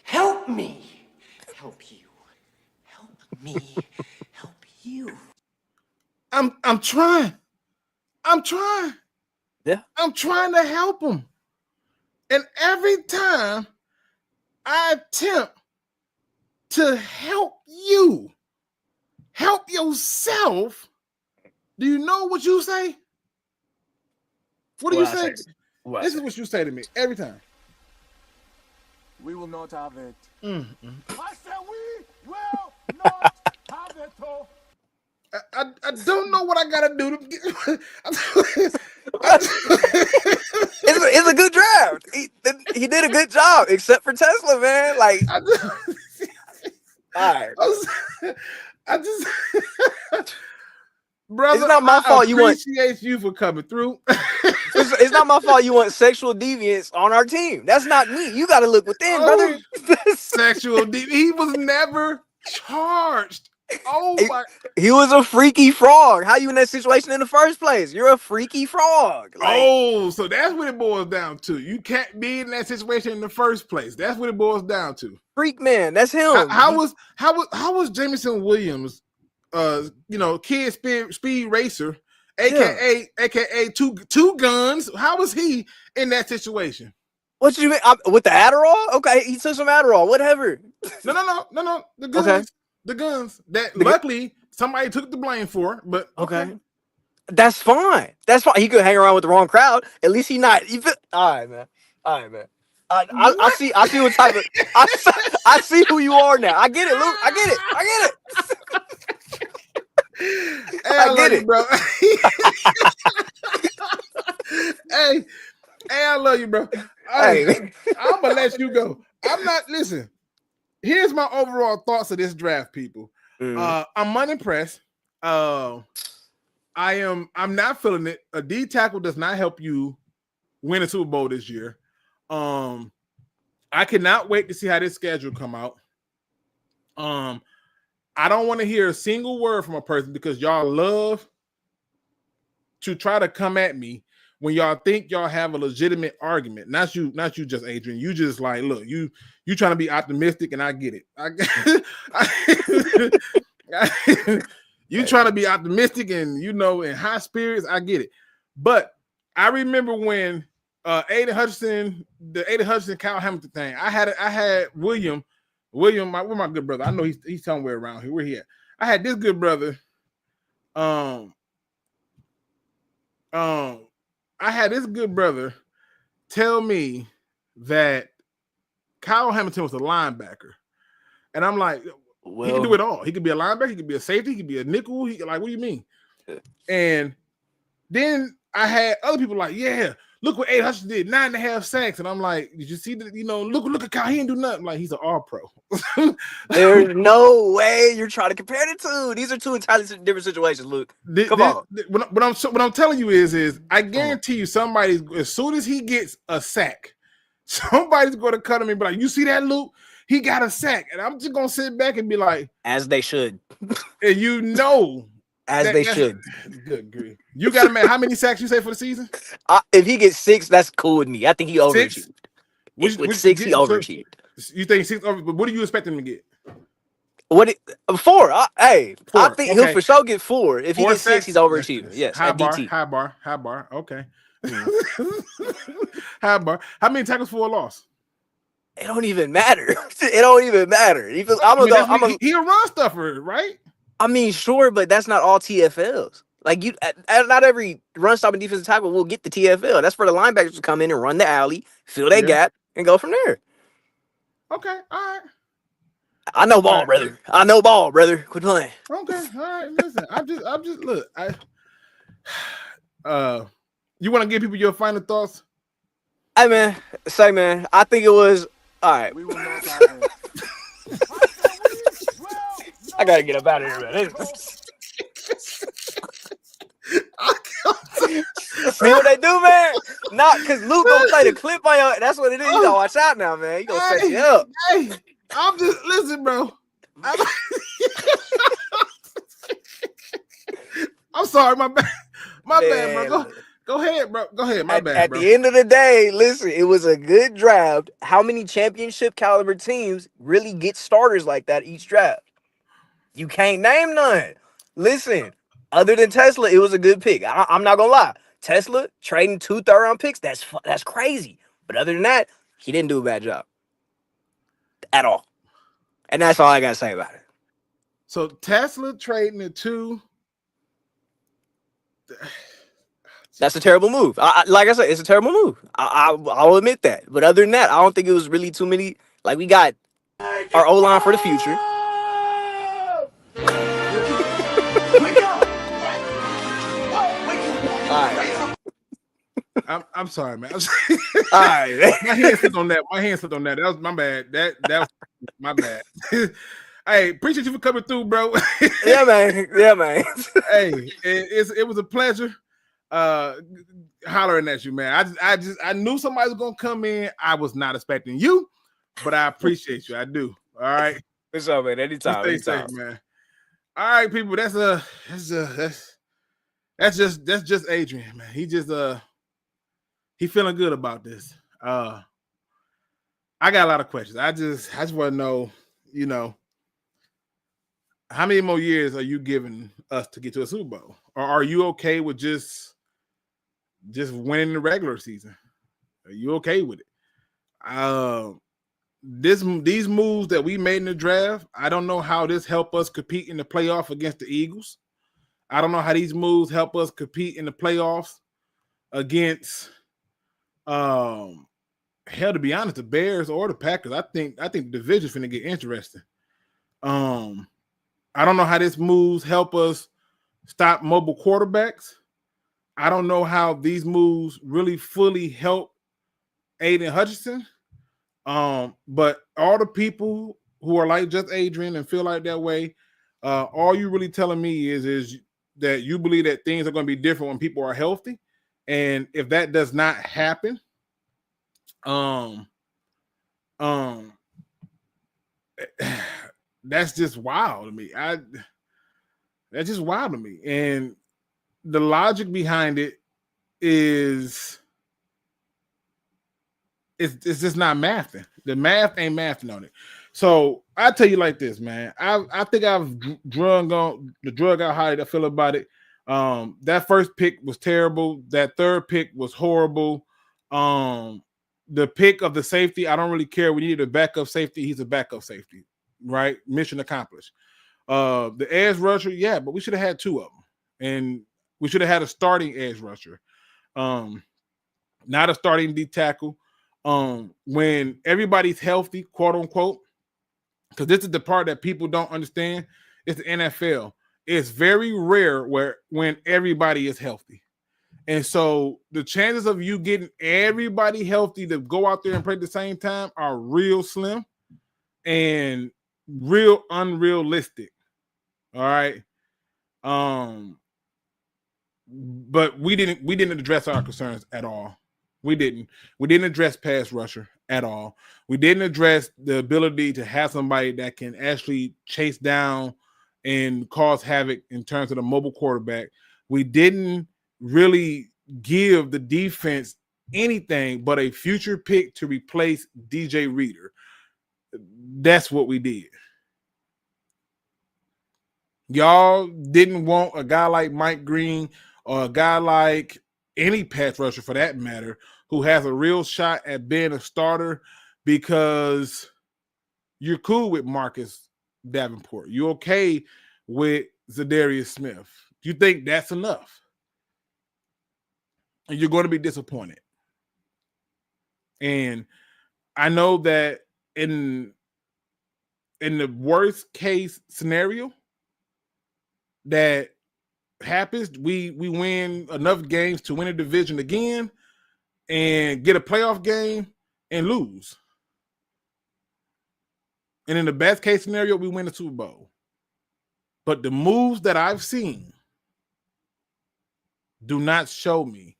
help me, help you, help me, help you. I'm trying. Yeah. I'm trying to help them. And every time I attempt to help you, help yourself, do you know what you say? What do you say? This is what you say to me every time. We will not have it. Mm-mm. I said we will not have it. Oh. I don't know what I gotta do to get. It's a good draft. He did a good job, except for Tesla, man. Like, all right. I just brother, It's not my fault you want- appreciate you for coming through. It's not my fault you want sexual deviance on our team. That's not me. You got to look within, brother. Sexual he was never charged. Oh my! He was a freaky frog. How you in that situation in the first place? You're a freaky frog. Like, Oh, so that's what it boils down to. You can't be in that situation in the first place. That's what it boils down to. freak man. That's him. How was Jameson Williams, kid speed racer, aka two guns? How was he in that situation? What you mean? With the Adderall? Okay, he took some Adderall. Whatever. No. The guns. Okay. The guns that luckily somebody took the blame for, but Okay. That's fine. That's fine. He could hang around with the wrong crowd. At least he not. All right, man. I see what type of. I see who you are now. I get it, Luke. I get it. Hey, I get it, bro. hey, I love you, bro. Hey. I'm gonna let you go. I'm not. Listen. Here's my overall thoughts of this draft, people. I'm unimpressed. I'm not feeling it. A D tackle does not help you win a Super Bowl this year. I cannot wait to see how this schedule come out. I don't want to hear a single word from a person because y'all love to try to come at me when y'all think y'all have a legitimate argument. Not you just Adrian. You just like, look, you trying to be optimistic, and I get it. You trying to be optimistic and in high spirits, I get it. But I remember when Aiden Hutchinson, Kyle Hamilton thing. I had William, where's my good brother? I know he's somewhere around here. Where he at? I had this good brother. I had this good brother tell me that Kyle Hamilton was a linebacker. And I'm like, he can do it all. He could be a linebacker, he could be a safety, he could be a nickel. What do you mean? And then I had other people like, yeah, look what Aiden Hutchinson did, 9.5 sacks. And I'm like, did you see that? Look at Kyle, he didn't do nothing. Like, he's an all-pro. There's no way you're trying to compare the two. These are two entirely different situations, Luke. Come on. What I'm telling you is I guarantee you somebody's, as soon as he gets a sack, somebody's going to cut him and be like, you see that, Luke? He got a sack. And I'm just going to sit back and be like. As they should. And As they should. Good grief. You got him at how many sacks you say for the season? If he gets 6, that's cool with me. I think he overachieved. With 6, he overachieved. You think 6 over? But what do you expect him to get? 4. 4. I think he'll okay. for sure get 4. If he 4 gets 6, he's overachieving. Yes. High at bar. DT. High bar. Okay. High bar. How many tackles for a loss? It don't even matter. It don't even matter. He's a run stuffer, right? I mean, sure, but that's not all TFLs. Like not every run stopping defensive tackle will get the TFL. That's for the linebackers to come in and run the alley, fill that gap, and go from there. Okay, all right. I know ball, brother. I know ball, brother. Quit playing. Okay, all right. Listen, I'm just look. You want to give people your final thoughts? Hey man, say man, I think it was all right. We will not die. I said we will I gotta not get up out of here, man. See what they do, man? Not because Luke gonna play the clip on your. That's what it is. You gotta watch out now, man. You gonna set you up. Hey, I'm just listen, bro. I'm sorry, my bad. My bad, bro. Go ahead, bro. Go ahead. My bad, At bro. the end of the day, listen, it was a good draft. How many championship caliber teams really get starters like that each draft? You can't name none. Listen, other than Tesla, it was a good pick. I'm not gonna lie. Tesla trading 2 third-round picks, that's crazy. But other than that, he didn't do a bad job at all. And that's all I gotta say about it. So Tesla trading the 2. That's a terrible move. Like I said, it's a terrible move. I'll admit that. But other than that, I don't think it was really too many. Like, we got our O-line for the future. All right. I'm sorry, man. All right. My hand slipped on that. That was my bad. That was my bad. Hey, appreciate you for coming through, bro. Yeah, man. Hey, it was a pleasure hollering at you, man. I knew somebody was gonna come in. I was not expecting you, but I appreciate you. I do. All right. What's up, man? Anytime. Safe, man. All right, people. That's just Adrian, man. He just he feeling good about this. I got a lot of questions. I just want to know, how many more years are you giving us to get to a Super Bowl? Or are you okay with just winning the regular season? Are you okay with it? These moves that we made in the draft, I don't know how this help us compete in the playoff against the Eagles. I don't know how these moves help us compete in the playoffs against hell, to be honest, the Bears or the Packers. I think the division's finna get interesting. I don't know how this moves help us stop mobile quarterbacks. I don't know how these moves really fully help Aiden Hutchinson. But all the people who are like just Adrian and feel like that way, all you really telling me is that you believe that things are going to be different when people are healthy. And if that does not happen, that's just wild to me. That's just wild to me. And the logic behind it is it's just not mathing. The math ain't mathing on it. So I tell you like this, man. I think I've drug out how I feel about it. That first pick was terrible. That third pick was horrible. The pick of the safety, I don't really care. We needed a backup safety. He's a backup safety, right? Mission accomplished. The edge rusher, yeah, but we should have had 2 of them, and we should have had a starting edge rusher, not a starting D tackle. When everybody's healthy, quote unquote, because this is the part that people don't understand. It's the NFL. It's very rare when everybody is healthy. And so the chances of you getting everybody healthy to go out there and play at the same time are real slim and real unrealistic. All right. But we didn't address our concerns at all. We didn't address pass rusher at all. We didn't address the ability to have somebody that can actually chase down and cause havoc in terms of the mobile quarterback. We didn't really give the defense anything but a future pick to replace DJ Reader. That's what we did. Y'all didn't want a guy like Mike Green or a guy like any pass rusher for that matter who has a real shot at being a starter because you're cool with Marcus Davenport. You're okay with Zadarius Smith. You think that's enough. And you're going to be disappointed. And I know that in the worst case scenario that happens, we win enough games to win a division again, and get a playoff game and lose. And in the best case scenario, we win the Super Bowl. But the moves that I've seen do not show me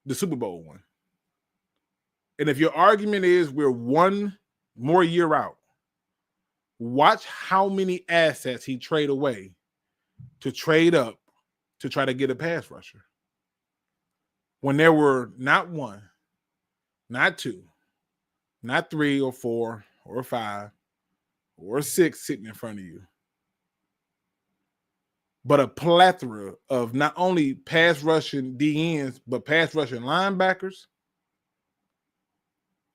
the Super Bowl one. And if your argument is we're one more year out, watch how many assets he trade away to trade up to try to get a pass rusher. When there were not one, not two, not 3 or 4 or 5 or 6 sitting in front of you, but a plethora of not only pass rushing DNs, but pass rushing linebackers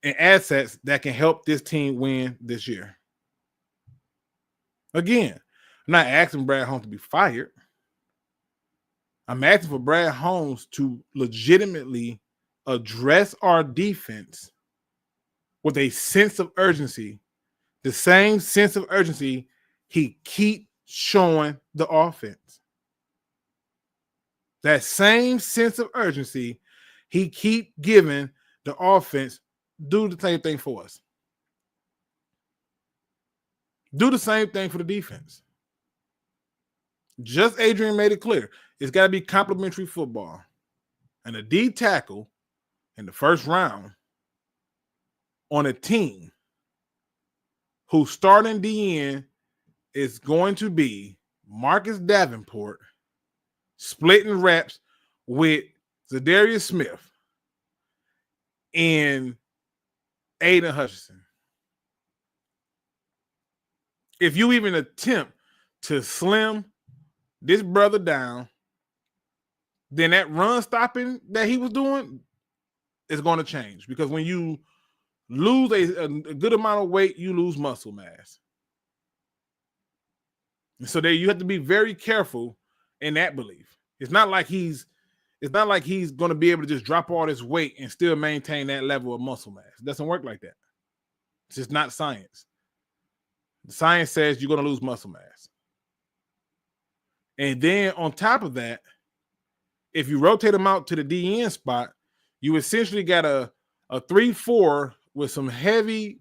and assets that can help this team win this year. Again, I'm not asking Brad Holmes to be fired. I'm asking for Brad Holmes to legitimately address our defense with a sense of urgency, the same sense of urgency he keep showing the offense. That same sense of urgency he keep giving the offense. Do the same thing for us. Do the same thing for the defense. Just Adrian made it clear. It's got to be complementary football. And a D tackle in the first round on a team whose starting DN is going to be Marcus Davenport splitting reps with Zadarius Smith and Aiden Hutchinson. If you even attempt to slim this brother down, then that run stopping that he was doing is going to change, because when you lose a good amount of weight, you lose muscle mass. And so there you have to be very careful in that belief. It's not like he's going to be able to just drop all this weight and still maintain that level of muscle mass. It doesn't work like that. It's just not science. The science says you're going to lose muscle mass. And then on top of that, if you rotate them out to the DN spot, you essentially got a 3-4 with some heavy,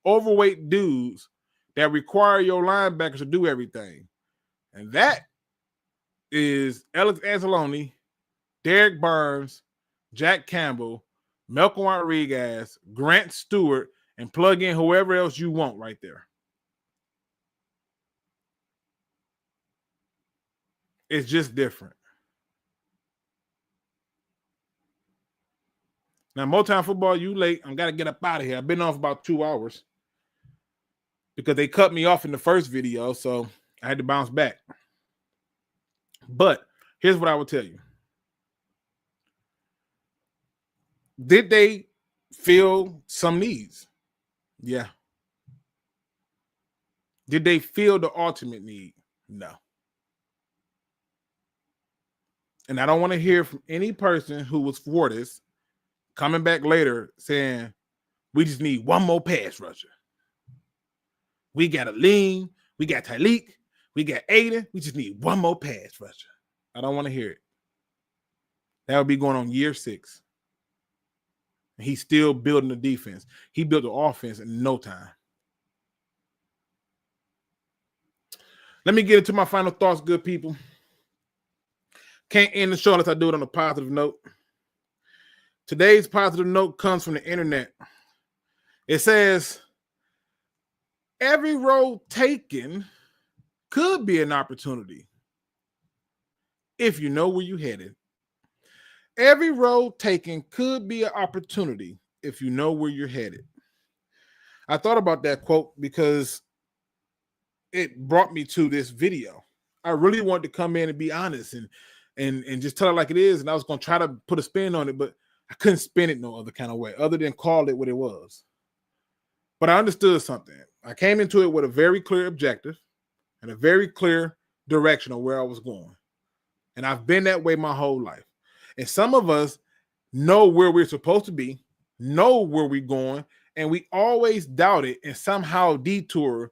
overweight dudes that require your linebackers to do everything. And that is Alex Anzalone, Derek Burns, Jack Campbell, Malcolm Rodriguez, Grant Stewart, and plug in whoever else you want right there. It's just different. Now, Motown Football, you late. I got to get up out of here. I've been on for about 2 hours because they cut me off in the first video, so I had to bounce back. But here's what I will tell you. Did they fill some needs? Yeah. Did they fill the ultimate need? No. And I don't want to hear from any person who was for this coming back later saying, we just need one more pass rusher. We got a Lean, we got Tyleek, we got Aiden. We just need one more pass rusher. I don't want to hear it. That would be going on year 6. He's still building the defense. He built the offense in no time. Let me get into my final thoughts, good people. Can't end the show unless I do it on a positive note. Today's positive note comes from the internet. It says, every road taken could be an opportunity if you know where you're headed. Every road taken could be an opportunity if you know where you're headed. I thought about that quote because it brought me to this video. I really wanted to come in and be honest and just tell it like it is. And I was going to try to put a spin on it, but I couldn't spin it no other kind of way other than call it what it was. But I understood something. I came into it with a very clear objective and a very clear direction of where I was going. And I've been that way my whole life. And some of us know where we're supposed to be, know where we're going, and we always doubt it and somehow detour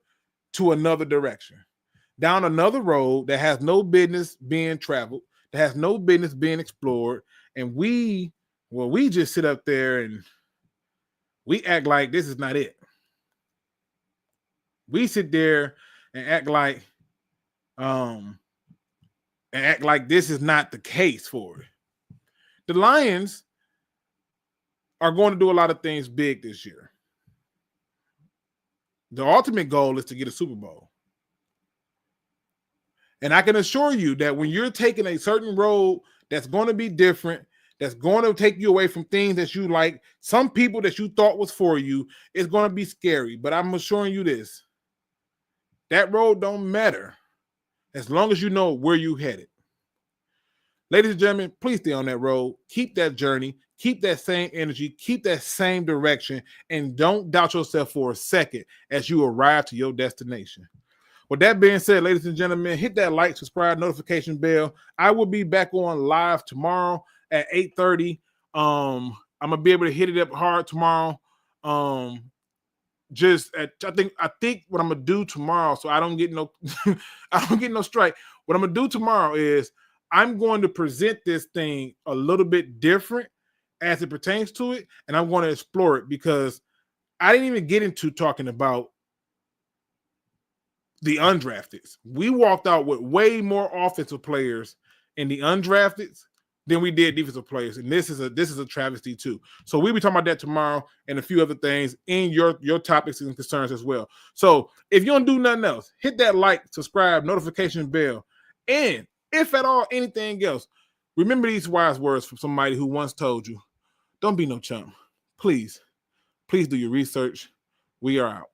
to another direction, down another road that has no business being traveled, that has no business being explored, and we Well, we just sit up there and we act like this is not it. We sit there and act like this is not the case for it. The Lions are going to do a lot of things big this year. The ultimate goal is to get a Super Bowl. And I can assure you that when you're taking a certain road that's going to be different, that's going to take you away from things that you like, some people that you thought was for you, it's going to be scary. But I'm assuring you this, that road don't matter as long as you know where you headed. Ladies and gentlemen, please stay on that road. Keep that journey. Keep that same energy. Keep that same direction. And don't doubt yourself for a second as you arrive to your destination. With that being said, ladies and gentlemen, hit that like, subscribe, notification bell. I will be back on live tomorrow at 8:30. I'm gonna be able to hit it up hard tomorrow. I think what I'm gonna do tomorrow, so I don't get no strike. What I'm gonna do tomorrow is I'm going to present this thing a little bit different as it pertains to it, and I'm going to explore it because I didn't even get into talking about the undrafteds. We walked out with way more offensive players in the undrafteds than we did defensive players, and this is a travesty too. So we'll be talking about that tomorrow and a few other things in your topics and concerns as well. So if you don't do nothing else, hit that like, subscribe, notification bell, and if at all anything else, remember these wise words from somebody who once told you, don't be no chump. Please do your research. We are out.